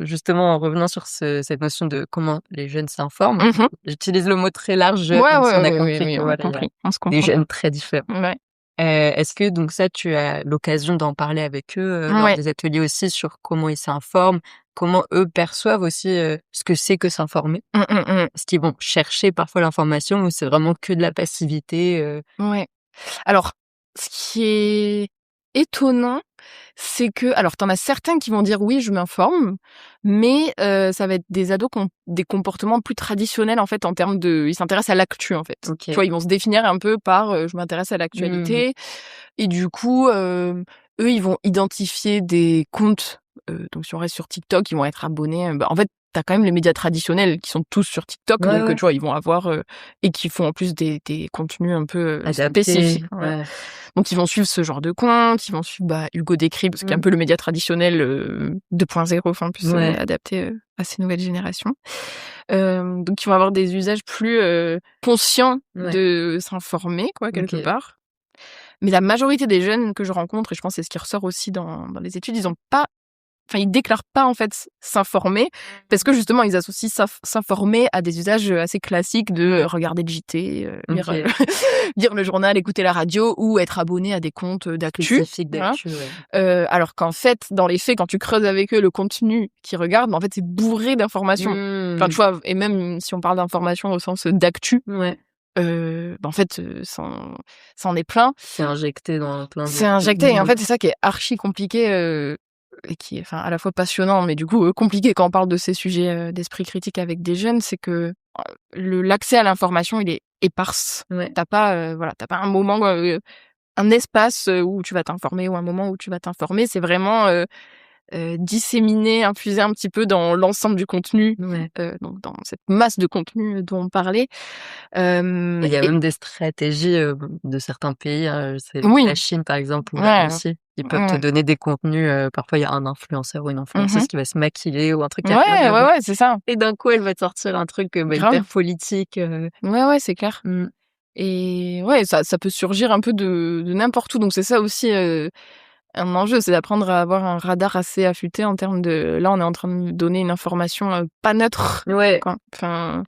Justement, en revenant sur cette notion de comment les jeunes s'informent, j'utilise le mot très large, même si on a compris on a compris. On se comprend. des jeunes très différents. Ouais. Est-ce que donc ça, tu as l'occasion d'en parler avec eux dans des ateliers aussi sur comment ils s'informent, comment eux perçoivent aussi ce que c'est que s'informer? Est-ce qu'ils vont chercher parfois l'information ou c'est vraiment que de la passivité? Ouais. Alors, ce qui est étonnant, c'est que... Alors, t'en as certains qui vont dire oui, je m'informe, mais ça va être des ados qui ont des comportements plus traditionnels, en fait, en termes de... Ils s'intéressent à l'actu, en fait. Tu vois, ils vont se définir un peu par je m'intéresse à l'actualité. Et du coup, eux, ils vont identifier des comptes. Donc, si on reste sur TikTok, ils vont être abonnés. En fait, t'as quand même les médias traditionnels qui sont tous sur TikTok, donc tu vois, ils vont avoir et qui font en plus des contenus un peu spécifiques. Ouais. Donc ils vont suivre ce genre de compte, ils vont suivre Hugo Décrypte, parce qu'il y a un peu le média traditionnel 2.0, enfin plus adapté à ces nouvelles générations. Donc ils vont avoir des usages plus conscients de s'informer, quoi, quelque part. Mais la majorité des jeunes que je rencontre, et je pense que c'est ce qui ressort aussi dans les études, ils déclarent pas en fait s'informer parce que justement ils associent s'informer à des usages assez classiques de regarder le JT, lire le journal, écouter la radio ou être abonné à des comptes d'actu. Alors qu'en fait, dans les faits, quand tu creuses avec eux le contenu qu'ils regardent, en fait c'est bourré d'informations. Enfin tu vois, et même si on parle d'informations au sens d'actu. En fait, ça en est plein. C'est injecté dans plein de... C'est injecté, et en fait c'est ça qui est archi compliqué. Et qui est à la fois passionnant, mais du coup compliqué quand on parle de ces sujets d'esprit critique avec des jeunes, c'est que l'accès à l'information, il est éparse. T'as pas un moment, un espace où tu vas t'informer ou un moment où tu vas t'informer. C'est vraiment disséminé, infusé un petit peu dans l'ensemble du contenu, donc dans cette masse de contenu dont on parlait. Il y a même des stratégies de certains pays, c'est la Chine par exemple, ou la Russie. Ils peuvent te donner des contenus, parfois il y a un influenceur ou une influenceuse qui va se maquiller ou un truc. Ouais, c'est ça. Et d'un coup, elle va te sortir un truc hyper politique. Ouais, c'est clair. Et ça peut surgir un peu de n'importe où. Donc c'est ça aussi un enjeu, c'est d'apprendre à avoir un radar assez affûté en termes de... Là, on est en train de donner une information pas neutre. Quoi. Enfin...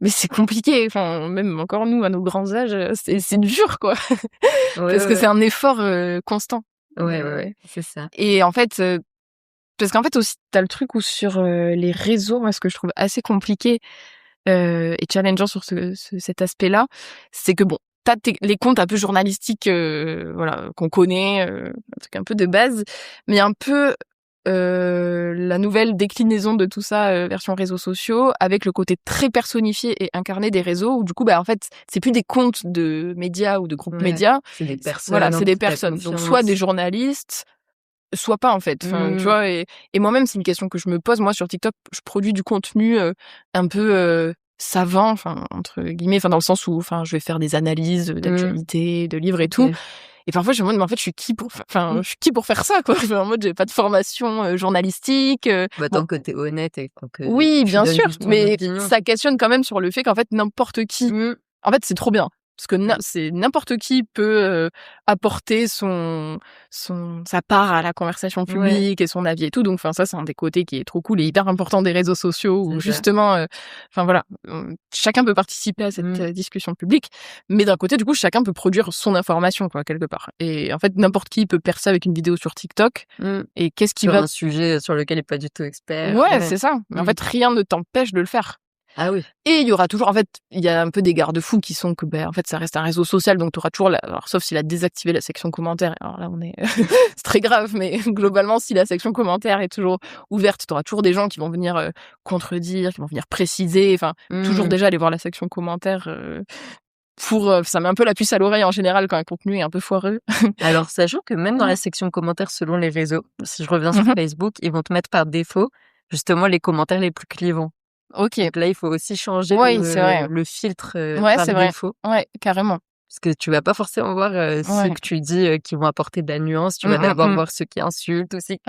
Mais c'est compliqué, enfin, même encore nous, à nos grands âges, c'est dur, quoi. Parce que c'est un effort constant. Ouais, c'est ça. Et en fait, parce qu'en fait aussi, t'as le truc où sur les réseaux, moi, ce que je trouve assez compliqué et challengeant sur cet aspect-là, c'est que bon, t'as les comptes un peu journalistiques, qu'on connaît, un truc un peu de base, mais un peu la nouvelle déclinaison de tout ça, version réseaux sociaux, avec le côté très personnifié et incarné des réseaux, où du coup, en fait, c'est plus des comptes de médias ou de groupes médias. C'est des personnes. Voilà, c'est des personnes. Donc, soit des journalistes, soit pas, en fait. Enfin, tu vois, et moi-même, c'est une question que je me pose. Moi, sur TikTok, je produis du contenu un peu savant, enfin, entre guillemets, enfin, dans le sens où, enfin, je vais faire des analyses d'actualité, de livres et tout. Et parfois, je me demande, mais en fait, je suis qui pour faire ça, quoi. En mode, j'ai pas de formation journalistique. Tant que t'es honnête et que oui, bien sûr, mais opinion. ça questionne quand même sur le fait qu'en fait, n'importe qui, en fait, c'est trop bien. Parce que c'est n'importe qui peut apporter sa part à la conversation publique et son avis et tout. Donc, enfin, ça, c'est un des côtés qui est trop cool et hyper important des réseaux sociaux où justement, enfin voilà, chacun peut participer à cette discussion publique. Mais d'un côté, du coup, chacun peut produire son information, quoi, quelque part. Et en fait, n'importe qui peut percer avec une vidéo sur TikTok. Et qu'est-ce qui sur un sujet sur lequel il est pas du tout expert. Ouais, c'est ça. Mais en fait, rien ne t'empêche de le faire. Ah oui. Et il y aura toujours, en fait, il y a un peu des garde-fous qui sont que, en fait, ça reste un réseau social, donc tu auras toujours alors, sauf s'il a désactivé la section commentaires. Alors là, on est, c'est très grave, mais globalement, si la section commentaires est toujours ouverte, tu auras toujours des gens qui vont venir contredire, qui vont venir préciser, enfin, toujours déjà aller voir la section commentaires, ça met un peu la puce à l'oreille en général quand un contenu est un peu foireux. Alors, sachant que même dans la section commentaires selon les réseaux, si je reviens sur Facebook, ils vont te mettre par défaut, justement, les commentaires les plus clivants. Ok. Donc là, il faut aussi changer le filtre par défaut. Ouais, carrément. Parce que tu vas pas forcément voir ceux que tu dis qui vont apporter de la nuance. Tu vas d'abord voir ceux qui insultent aussi.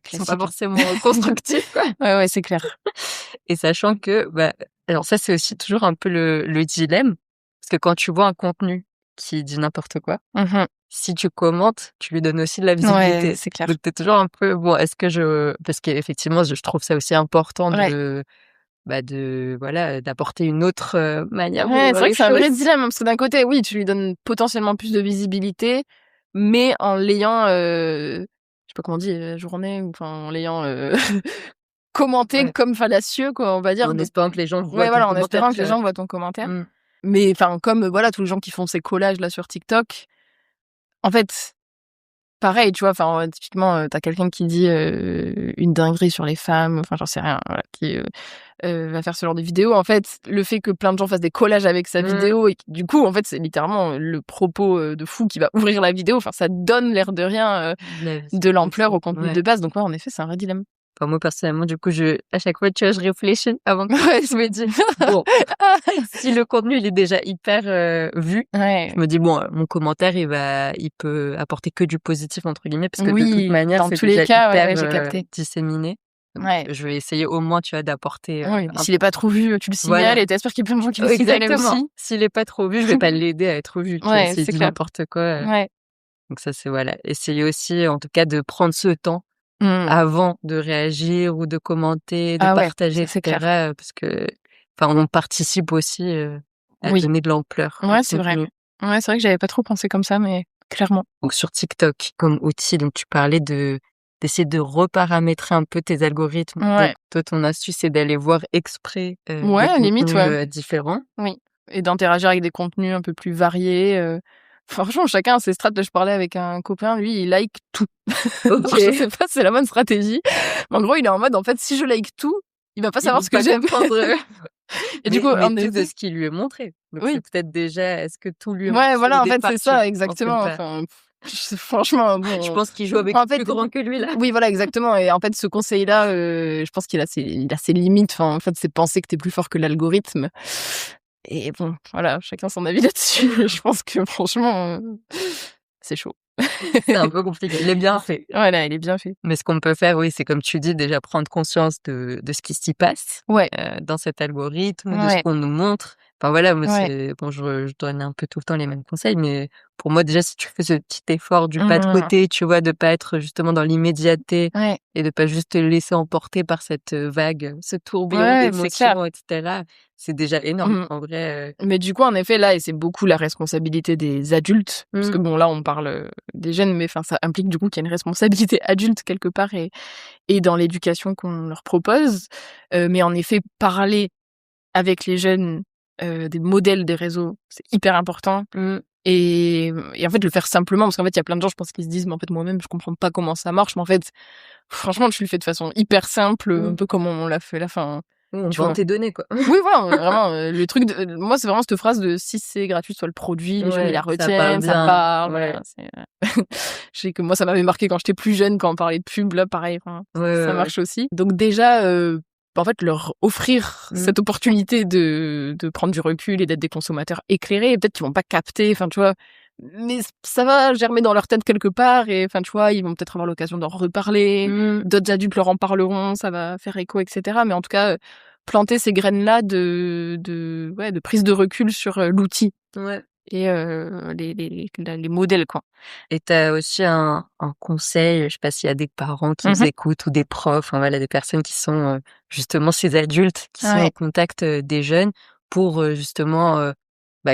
Qui sont pas forcément constructifs, quoi. Ouais, c'est clair. Et sachant que, alors ça, c'est aussi toujours un peu le dilemme. Parce que quand tu vois un contenu qui dit n'importe quoi, si tu commentes, tu lui donnes aussi de la visibilité. Ouais, c'est clair. Donc, t'es toujours un peu, est-ce que parce qu'effectivement, je trouve ça aussi important d'apporter une autre manière. Ouais, c'est vrai que c'est un vrai dilemme, parce que d'un côté, oui, tu lui donnes potentiellement plus de visibilité, mais en l'ayant, je sais pas comment on dit, journée, ou enfin, en l'ayant commenté comme fallacieux, quoi, on va dire. En espérant que les gens voient ton commentaire. En espérant que les gens voient ton commentaire. Mais enfin, comme tous les gens qui font ces collages là sur TikTok, en fait, pareil, tu vois, enfin, typiquement, t'as quelqu'un qui dit une dinguerie sur les femmes, enfin, j'en sais rien, qui va faire ce genre de vidéo. En fait, le fait que plein de gens fassent des collages avec sa vidéo, et du coup, en fait, c'est littéralement le propos de fou qui va ouvrir la vidéo. Enfin, ça donne l'air de rien de l'ampleur au contenu de base. Donc, en effet, c'est un vrai dilemme. Enfin, moi, personnellement, du coup, à chaque fois, tu vois, je réfléchis avant que je me dis, si le contenu, il est déjà hyper vu, je me dis, mon commentaire, il peut apporter que du positif, entre guillemets, parce que de toute manière, dans c'est tous les déjà cas, hyper disséminé. Je vais essayer au moins, tu vois, d'apporter. S'il est pas trop vu, tu le signales et t'espères qu'il y a plein de gens qui le signalent aussi. S'il est pas trop vu, je vais pas l'aider à être vu. C'est dit n'importe quoi. Donc ça, c'est essayer aussi, en tout cas, de prendre ce temps avant de réagir ou de commenter, de partager, etc. Parce que, on participe aussi à donner de l'ampleur. Ouais, c'est vrai. Ouais, c'est vrai que j'avais pas trop pensé comme ça, mais clairement. Donc sur TikTok, comme outil, donc tu parlais d'essayer de reparamétrer un peu tes algorithmes. Donc, toi, ton astuce, c'est d'aller voir exprès des contenus différents. Oui, et d'interagir avec des contenus un peu plus variés. Franchement, chacun a ses strates. Là, je parlais avec un copain, lui, il like tout. Ok. Je sais pas si c'est la bonne stratégie. Mais en gros, il est en mode, en fait, si je like tout, il va pas savoir ce que j'aime. Et du coup, tout de ce qui lui est montré. Donc c'est peut-être déjà, est-ce que tout lui est montré? Ouais, voilà, en fait, c'est ça, exactement. Enfin, franchement, bon. Je pense qu'il joue avec plus grand que lui, là. Oui, voilà, exactement. Et en fait, ce conseil-là, je pense qu'il a ses limites. Enfin, en fait, c'est penser que t'es plus fort que l'algorithme. Et bon, voilà, chacun son avis là-dessus. Je pense que franchement, c'est chaud. C'est un peu compliqué. Il est bien fait. Voilà, il est bien fait. Mais ce qu'on peut faire, oui, c'est comme tu dis, déjà prendre conscience de ce qui s'y passe dans cet algorithme, de ce qu'on nous montre. Enfin voilà, moi, je donne un peu tout le temps les mêmes conseils, mais pour moi, déjà, si tu fais ce petit effort du pas de côté, tu vois, de pas être justement dans l'immédiateté et de pas juste te laisser emporter par cette vague, ce tourbillon d'émotions, etc., c'est déjà énorme, en vrai. Mais du coup, en effet, là, et c'est beaucoup la responsabilité des adultes, parce que bon, là, on parle des jeunes, mais enfin, ça implique du coup qu'il y a une responsabilité adulte quelque part et dans l'éducation qu'on leur propose. Mais en effet, parler avec les jeunes des modèles des réseaux, c'est hyper important. Et en fait, le faire simplement, parce qu'en fait, il y a plein de gens, je pense, qui se disent, mais en fait, moi-même, je comprends pas comment ça marche. Mais en fait, franchement, tu le fais de façon hyper simple, un peu comme on l'a fait là. Enfin, on tu vend vois. tes données, quoi. Oui, voilà, vraiment, le truc moi, c'est vraiment cette phrase de si c'est gratuit, soit le produit, les gens, ils la retiennent, ça parle. Ouais. Voilà, je sais que moi, ça m'avait marqué quand j'étais plus jeune, quand on parlait de pub, là, pareil, enfin, ça marche aussi. Donc déjà, en fait, leur offrir cette opportunité de prendre du recul et d'être des consommateurs éclairés, et peut-être qu'ils vont pas capter, enfin, tu vois, mais ça va germer dans leur tête quelque part, et enfin, tu vois, ils vont peut-être avoir l'occasion d'en reparler, d'autres adultes leur en parleront, ça va faire écho, etc. Mais en tout cas, planter ces graines-là de prise de recul sur l'outil. Ouais. Et les modèles, quoi. Et t'as aussi un conseil, je sais pas s'il y a des parents qui nous écoutent ou des profs, enfin voilà, des personnes qui sont justement ces adultes qui sont en contact des jeunes pour justement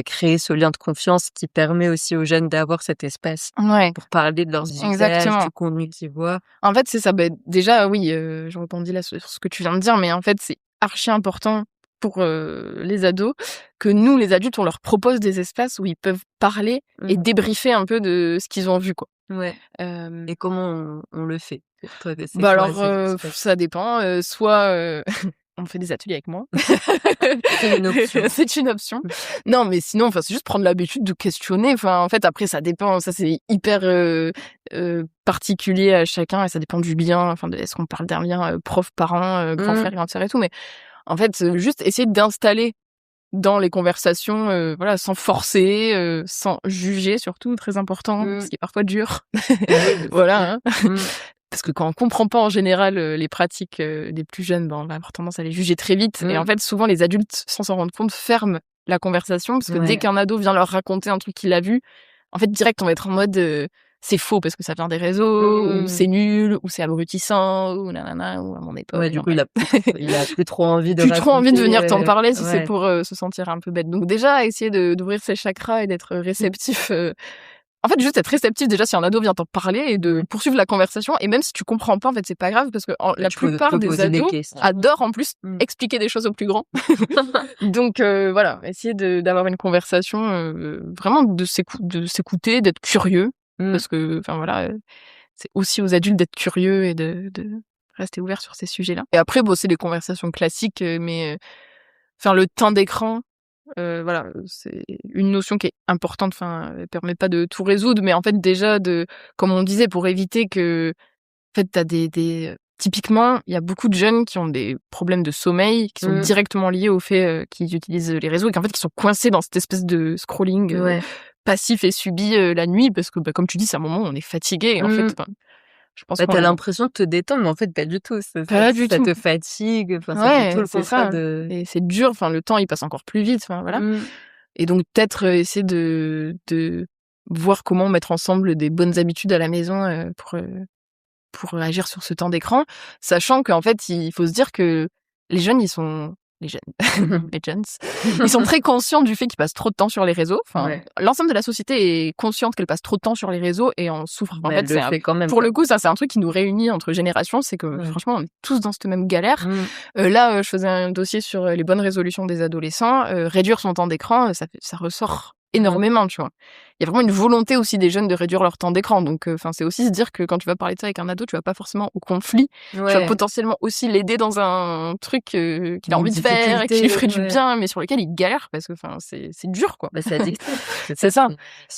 créer ce lien de confiance qui permet aussi aux jeunes d'avoir cet espace pour parler de leurs usages, du contenu qu'ils voient. En fait, c'est ça. Déjà, oui, je rebondis là sur ce que tu viens de dire, mais en fait, c'est archi important pour les ados que nous, les adultes, on leur propose des espaces où ils peuvent parler et débriefer un peu de ce qu'ils ont vu, quoi. Ouais. Et comment on le fait pour toi? Alors, ça dépend. Soit on fait des ateliers avec moi. C'est une option. C'est une option. Non, mais sinon, enfin, c'est juste prendre l'habitude de questionner. Enfin, en fait, après, ça dépend. Ça, c'est hyper particulier à chacun et ça dépend du lien. Enfin, est-ce qu'on parle d'un lien prof-parent, grand frère, grande sœur et tout. Mais en fait, juste essayer d'installer dans les conversations, voilà, sans forcer, sans juger surtout, très important, ce qui est parfois dur. Voilà. Hein. Parce que quand on comprend pas en général les pratiques des plus jeunes, on va avoir tendance à les juger très vite. Et en fait, souvent, les adultes, sans s'en rendre compte, ferment la conversation parce que dès qu'un ado vient leur raconter un truc qu'il a vu, en fait, direct, on va être en mode c'est faux parce que ça vient des réseaux, ou c'est nul, ou c'est abrutissant, ou nanana, ou à mon époque. Ouais, du coup, il a plus trop envie de trop envie de venir t'en parler si c'est pour se sentir un peu bête. Donc déjà, essayer d'ouvrir ses chakras et d'être réceptif. En fait, juste être réceptif déjà si un ado vient t'en parler et de poursuivre la conversation. Et même si tu comprends pas, en fait, c'est pas grave parce que la plupart des ados adorent en plus expliquer des choses aux plus grands. Donc voilà, essayer d'avoir une conversation, vraiment de s'écouter, d'être curieux. Parce que, enfin voilà, c'est aussi aux adultes d'être curieux et de rester ouvert sur ces sujets-là. Et après, c'est les conversations classiques, mais faire le temps d'écran, voilà, c'est une notion qui est importante. Enfin, elle permet pas de tout résoudre, mais en fait déjà comme on disait, pour éviter que, en fait, t'as typiquement, il y a beaucoup de jeunes qui ont des problèmes de sommeil qui sont directement liés au fait qu'ils utilisent les réseaux et qu'en fait qui sont coincés dans cette espèce de scrolling passif et subi la nuit parce que comme tu dis, c'est un moment où on est fatigué et en fait, je pense t'as l'impression de te détendre, mais en fait pas du tout. Ça te fatigue. Enfin, ouais, c'est tout le contraire et c'est dur. Enfin, le temps il passe encore plus vite. Enfin voilà. Et donc peut-être essayer de voir comment mettre ensemble des bonnes habitudes à la maison pour agir sur ce temps d'écran, sachant qu'en fait, il faut se dire que les jeunes, ils sont très conscients du fait qu'ils passent trop de temps sur les réseaux. Enfin, l'ensemble de la société est consciente qu'elle passe trop de temps sur les réseaux et en souffre. En fait, pour le coup, ça, c'est un truc qui nous réunit entre générations, c'est que franchement, on est tous dans cette même galère. Là, je faisais un dossier sur les bonnes résolutions des adolescents. Réduire son temps d'écran, ça ressort énormément, tu vois. Il y a vraiment une volonté aussi des jeunes de réduire leur temps d'écran. Donc, c'est aussi se dire que quand tu vas parler de ça avec un ado, tu vas pas forcément au conflit. Tu vas potentiellement aussi l'aider dans un truc qu'il a envie de faire, qui lui ferait du bien, mais sur lequel il galère parce que, c'est dur, quoi. C'est addictif. C'est ça.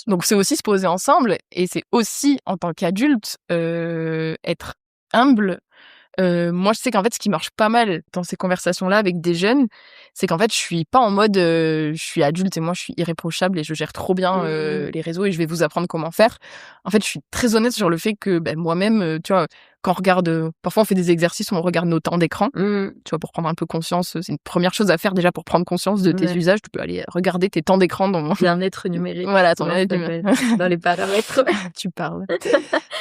Donc, c'est aussi se poser ensemble et c'est aussi, en tant qu'adulte, être humble. Moi, je sais qu'en fait, ce qui marche pas mal dans ces conversations-là avec des jeunes, c'est qu'en fait, je suis pas en mode je suis adulte et moi, je suis irréprochable et je gère trop bien les réseaux et je vais vous apprendre comment faire. En fait, je suis très honnête sur le fait que moi-même, tu vois, quand on regarde, parfois on fait des exercices où on regarde nos temps d'écran, tu vois, pour prendre un peu conscience. C'est une première chose à faire déjà pour prendre conscience de tes usages. Tu peux aller regarder tes temps d'écran dans bien-être numérique. Voilà, ton bien-être numérique. Dans les paramètres. Tu parles.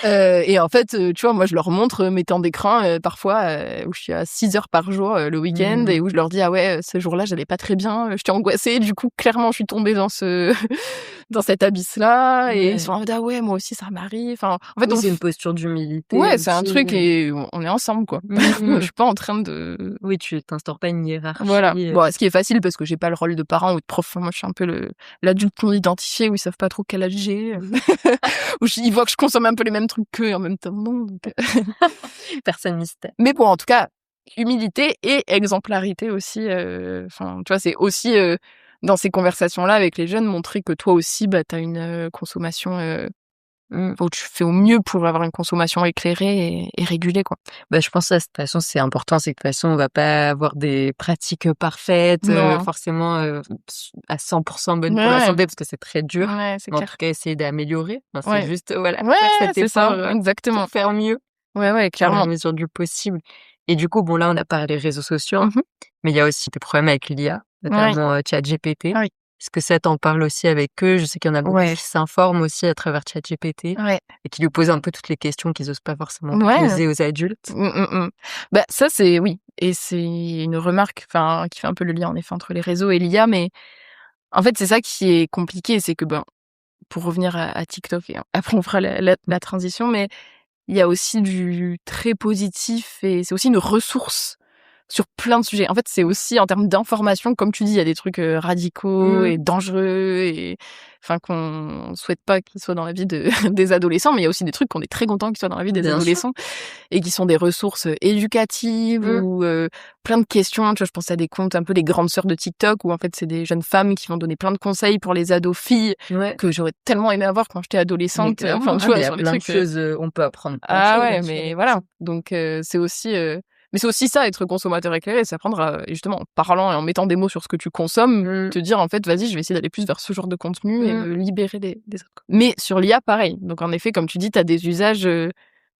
Et en fait, tu vois, moi, je leur montre mes temps d'écran parfois où je suis à 6 heures par jour le week-end et où je leur dis ah ouais, ce jour-là, j'allais pas très bien, j'étais angoissée. Du coup, clairement, je suis tombée dans cet abysse-là. Et ils sont en mode ah ouais, moi aussi, ça m'arrive. Enfin, en fait, c'est une posture d'humilité. Ouais, c'est un truc et on est ensemble, quoi. Je suis pas en train de... Oui, tu t'instaures pas une hiérarchie. Voilà. Bon, ce qui est facile parce que j'ai pas le rôle de parent ou de prof. Moi, je suis un peu l'adulte non identifié où ils savent pas trop quel âge j'ai. Où ils voient que je consomme un peu les mêmes trucs qu'eux et en même temps non. Donc... Personne mystère. Mais bon, en tout cas, humilité et exemplarité aussi. Enfin, tu vois, c'est aussi dans ces conversations-là avec les jeunes montrer que toi aussi, bah, t'as une consommation où tu fais au mieux pour avoir une consommation éclairée et régulée, quoi. Bah, je pense que de toute façon, c'est important. C'est que de toute façon, on va pas avoir des pratiques parfaites, forcément à 100% bonnes pour la santé, parce que c'est très dur. Ouais, c'est Mais en clair. tout cas, essayer d'améliorer. Enfin, Ouais. c'est juste, voilà, Ouais, faire cet c'est ça, effort exactement. pour faire mieux Ouais, dans la clairement. mesure du possible. Et du coup, bon, là, on a parlé réseaux sociaux, mais il y a aussi des problèmes avec l'IA, notamment ChatGPT. Oui. Est-ce que ça t'en parle aussi avec eux? Je sais qu'il y en a beaucoup Ouais. qui s'informent aussi à travers ChatGPT et qui lui posent un peu toutes les questions qu'ils osent pas forcément poser aux adultes. Bah, ça, c'est... Oui. Et c'est une remarque, enfin, qui fait un peu le lien, en effet, entre les réseaux et l'IA, mais en fait, c'est ça qui est compliqué, c'est que, ben, pour revenir à TikTok, et après on fera la transition, mais il y a aussi du très positif et c'est aussi une ressource sur plein de sujets. En fait, c'est aussi en termes d'information, comme tu dis, il y a des trucs radicaux et dangereux et enfin qu'on souhaite pas qu'ils soient dans la vie des adolescents, mais il y a aussi des trucs qu'on est très content qu'ils soient dans la vie des adolescents et qui sont des ressources éducatives ou plein de questions. Tu vois, je pense à des comptes un peu les grandes sœurs de TikTok où en fait c'est des jeunes femmes qui vont donner plein de conseils pour les ados filles que j'aurais tellement aimé avoir quand j'étais adolescente. Enfin, tu vois, sur les plein trucs. De choses, on peut apprendre. Mais voilà. Donc c'est aussi. Mais c'est aussi ça, être consommateur éclairé, c'est apprendre à, justement, en parlant et en mettant des mots sur ce que tu consommes, te dire, en fait, vas-y, je vais essayer d'aller plus vers ce genre de contenu et me libérer des autres. Mais sur l'IA, pareil. Donc, en effet, comme tu dis, t'as des usages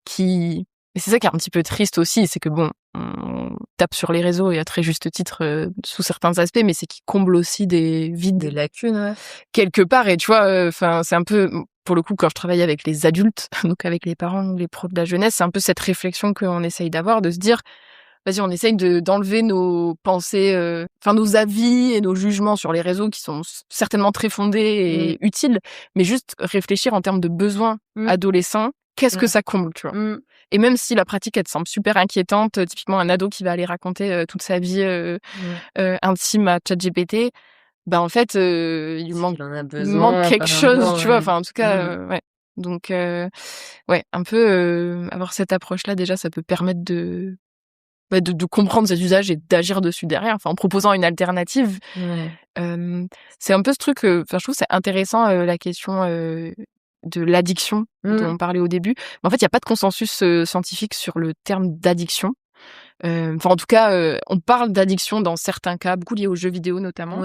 qui... Et c'est ça qui est un petit peu triste aussi, c'est que bon, on tape sur les réseaux et à très juste titre sous certains aspects, mais c'est qu'ils comblent aussi des vides, des lacunes, quelque part. Et tu vois, enfin, c'est un peu... Pour le coup, quand je travaille avec les adultes, donc avec les parents ou les pros de la jeunesse, c'est un peu cette réflexion qu'on essaye d'avoir, de se dire, vas-y, on essaye d'enlever nos pensées, enfin nos avis et nos jugements sur les réseaux qui sont certainement très fondés et utiles, mais juste réfléchir en termes de besoins adolescents, qu'est-ce que ça comble, tu vois. Et même si la pratique, elle te semble super inquiétante, typiquement un ado qui va aller raconter toute sa vie intime à ChatGPT, bah en fait il lui manque quelque chose, tu vois, enfin en tout cas ouais. Donc ouais, un peu avoir cette approche là, déjà ça peut permettre de comprendre ses usages et d'agir dessus derrière, enfin en proposant une alternative. C'est un peu ce truc, enfin je trouve c'est intéressant la question de l'addiction dont on parlait au début, mais en fait il y a pas de consensus scientifique sur le terme d'addiction. Enfin, en tout cas, on parle d'addiction dans certains cas, beaucoup liés aux jeux vidéo notamment.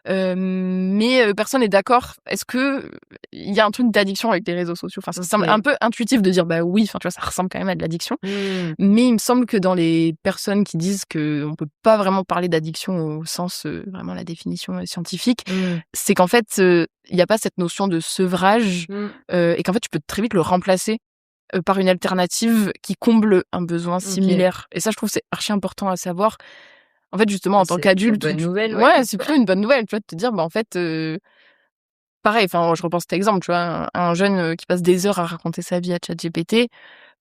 Mais personne n'est d'accord. Est-ce que il y a un truc d'addiction avec les réseaux sociaux? Enfin, ça semble un peu intuitif de dire bah oui. Enfin, tu vois, ça ressemble quand même à de l'addiction. Mais il me semble que dans les personnes qui disent que on peut pas vraiment parler d'addiction au sens vraiment la définition scientifique, c'est qu'en fait il y a pas cette notion de sevrage et qu'en fait tu peux très vite le remplacer par une alternative qui comble un besoin similaire. Et ça, je trouve, c'est archi important à savoir. En fait, justement, en tant qu'adulte... C'est une bonne nouvelle. Ouais, c'est plutôt une bonne nouvelle, tu vois, de te dire, bah, en fait, pareil, enfin, je repense cet exemple, tu vois, un jeune qui passe des heures à raconter sa vie à ChatGPT,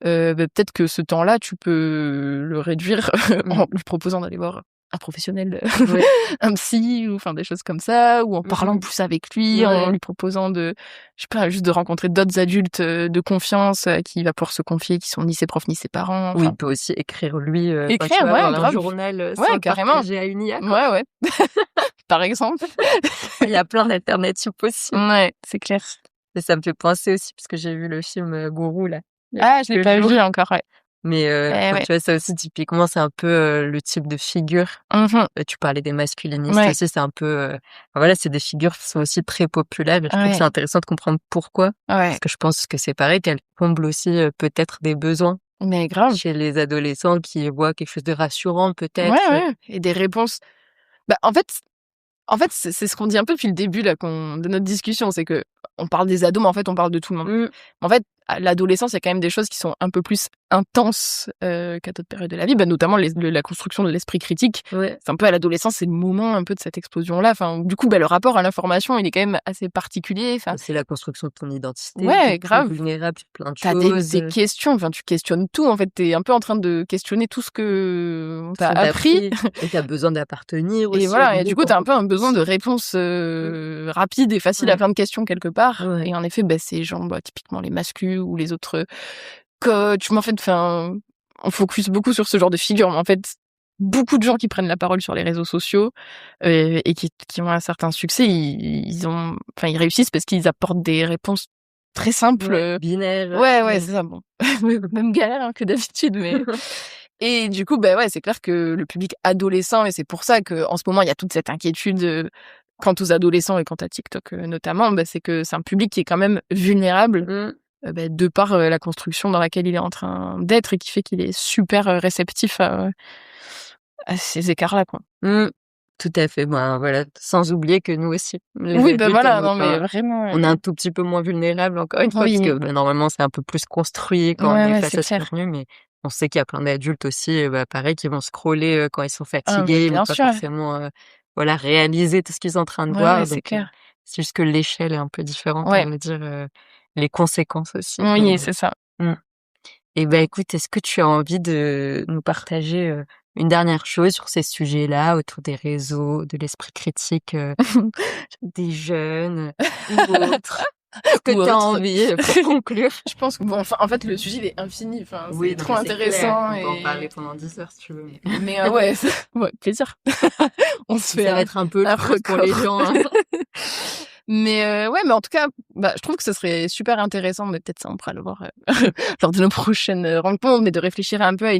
bah, peut-être que ce temps-là, tu peux le réduire en lui proposant d'aller voir un professionnel, un psy, ou enfin des choses comme ça, ou en parlant plus avec lui, en lui proposant de, je sais pas, juste de rencontrer d'autres adultes de confiance à qui il va pouvoir se confier, qui sont ni ses profs ni ses parents. Oui, il peut aussi écrire lui, écrire, un journal sans carrément. partager à une IA. Ouais. Par exemple. Il y a plein d'alternatives possibles. Ouais, c'est clair. Et ça me fait penser aussi, parce que j'ai vu le film Gourou, là. Ah, je l'ai pas vu encore, ouais. Mais tu vois, ça aussi, typiquement, c'est un peu le type de figure. Tu parlais des masculinistes aussi, c'est un peu... voilà, c'est des figures qui sont aussi très populaires. Et je trouve que c'est intéressant de comprendre pourquoi. Parce que je pense que c'est pareil, qu'elles comblent aussi peut-être des besoins. Mais grave. Chez les adolescents qui voient quelque chose de rassurant, peut-être. Ouais. Et des réponses... Bah, en fait, En fait, c'est ce qu'on dit un peu depuis le début là, de notre discussion, c'est que on parle des ados, mais en fait, on parle de tout le monde. En fait, à l'adolescence, il y a quand même des choses qui sont un peu plus intenses qu'à d'autres périodes de la vie, notamment la construction de l'esprit critique. Ouais. C'est un peu à l'adolescence, c'est le moment un peu de cette explosion-là. Enfin, du coup, le rapport à l'information, il est quand même assez particulier. Enfin, c'est la construction de ton identité. Ouais, grave. Vulnérable sur plein de t'as choses. des questions. Enfin, tu questionnes tout. En fait, t'es un peu en train de questionner tout ce que t'as appris. Et t'as besoin d'appartenir aussi. Et voilà. Et du coup, t'as un peu un besoin de réponses rapides et faciles à plein de questions quelque part. Ouais. Et en effet, ces gens, typiquement les masculins ou les autres coachs, mais en fait, on focus beaucoup sur ce genre de figure. Mais en fait, beaucoup de gens qui prennent la parole sur les réseaux sociaux et qui ont un certain succès, ils réussissent parce qu'ils apportent des réponses très simples. Binaires. Ouais, c'est ça. Bon, même galère que d'habitude, mais... Et du coup, c'est clair que le public adolescent, et c'est pour ça qu'en ce moment, il y a toute cette inquiétude quant aux adolescents et quant à TikTok notamment, c'est que c'est un public qui est quand même vulnérable de par la construction dans laquelle il est en train d'être et qui fait qu'il est super réceptif à ces écarts-là, quoi. Tout à fait. Voilà, sans oublier que nous aussi. Oui, voilà, non, mais vraiment. On est un tout petit peu moins vulnérable, encore une fois, parce que normalement, c'est un peu plus construit quand on est face à ce contenu, mais on sait qu'il y a plein d'adultes aussi, pareil, qui vont scroller quand ils sont fatigués, ils vont pas forcément réaliser tout ce qu'ils sont en train de voir. C'est clair. C'est juste que l'échelle est un peu différente, on va dire, les conséquences aussi. Oui, c'est ça. Et écoute, est-ce que tu as envie de nous partager une dernière chose sur ces sujets-là, autour des réseaux, de l'esprit critique des jeunes ou autres? Est-ce que tu as envie pour conclure? Je pense que en fait, le sujet il est infini. Enfin, c'est trop intéressant. On peut en parler pendant 10 heures si tu veux. Mais ouais, plaisir. On se fait. Ça va être un peu pour les gens. Hein. Mais mais en tout cas, je trouve que ce serait super intéressant, mais peut-être ça on pourra le voir lors de nos prochaines rencontres, mais de réfléchir un peu à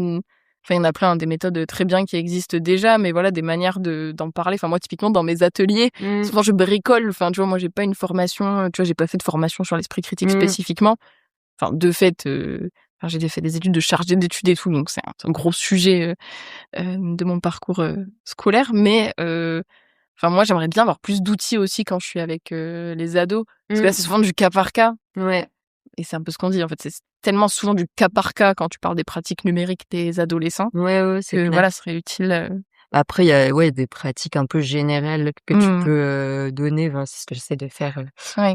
il y en a plein, des méthodes très bien qui existent déjà, mais voilà, des manières d'en parler. Enfin, moi, typiquement, dans mes ateliers, souvent je bricole. Enfin, tu vois, moi, j'ai pas une formation, j'ai pas fait de formation sur l'esprit critique spécifiquement. Enfin, de fait, j'ai fait des études de chargé d'études et tout, donc c'est un gros sujet de mon parcours scolaire, mais moi, j'aimerais bien avoir plus d'outils aussi quand je suis avec les ados. Parce que là, c'est souvent du cas par cas. Ouais. Et c'est un peu ce qu'on dit. En fait, c'est tellement souvent du cas par cas quand tu parles des pratiques numériques des adolescents. Ouais, c'est clair. Voilà, ce serait utile. Après, il y a des pratiques un peu générales que tu peux donner. C'est ce que j'essaie de faire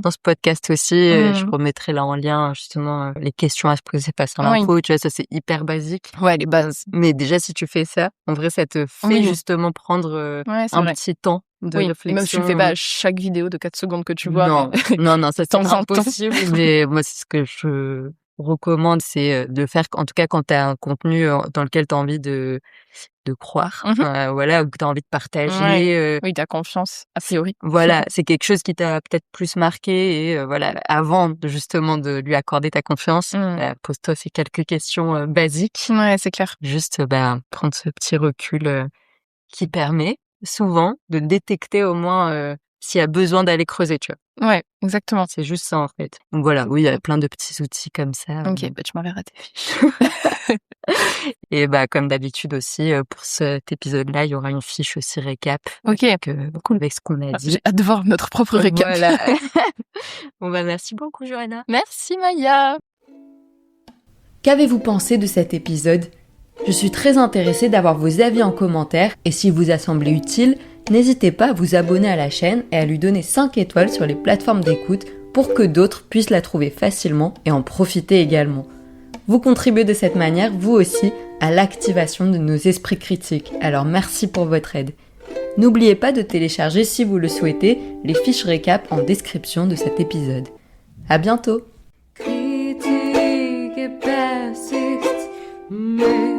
dans ce podcast aussi. Je remettrai là en lien justement les questions à se poser face à l'info. Tu vois, ça c'est hyper basique. Ouais, les bases. Mais déjà, si tu fais ça, en vrai, ça te fait justement prendre un petit temps de réflexion. Et même si tu le fais pas à chaque vidéo de 4 secondes que tu vois. Non, ça c'est impossible. Mais moi, c'est ce que je recommande, c'est de faire, en tout cas quand tu as un contenu dans lequel tu as envie de croire, voilà, ou que tu as envie de partager. Oui, t'as confiance, a priori. Voilà, c'est quelque chose qui t'a peut-être plus marqué et voilà, avant justement de lui accorder ta confiance, pose-toi ces quelques questions basiques. Ouais, c'est clair. Juste prendre ce petit recul qui permet souvent de détecter au moins s'il y a besoin d'aller creuser, tu vois. Ouais, exactement. C'est juste ça, en fait. Donc voilà, oui, il y a plein de petits outils comme ça. Ok, tu m'enverras tes fiches. Et comme d'habitude aussi, pour cet épisode-là, il y aura une fiche aussi récap. Ok. Cool. Avec ce qu'on a dit. J'ai hâte de voir notre propre récap. Voilà. Bon, merci beaucoup, Johanna. Merci, Maya. Qu'avez-vous pensé de cet épisode ? Je suis très intéressée d'avoir vos avis en commentaire et s'il vous a semblé utile, n'hésitez pas à vous abonner à la chaîne et à lui donner 5 étoiles sur les plateformes d'écoute pour que d'autres puissent la trouver facilement et en profiter également. Vous contribuez de cette manière, vous aussi, à l'activation de nos esprits critiques. Alors merci pour votre aide. N'oubliez pas de télécharger, si vous le souhaitez, les fiches récap en description de cet épisode. À bientôt! Critique et persiste, mais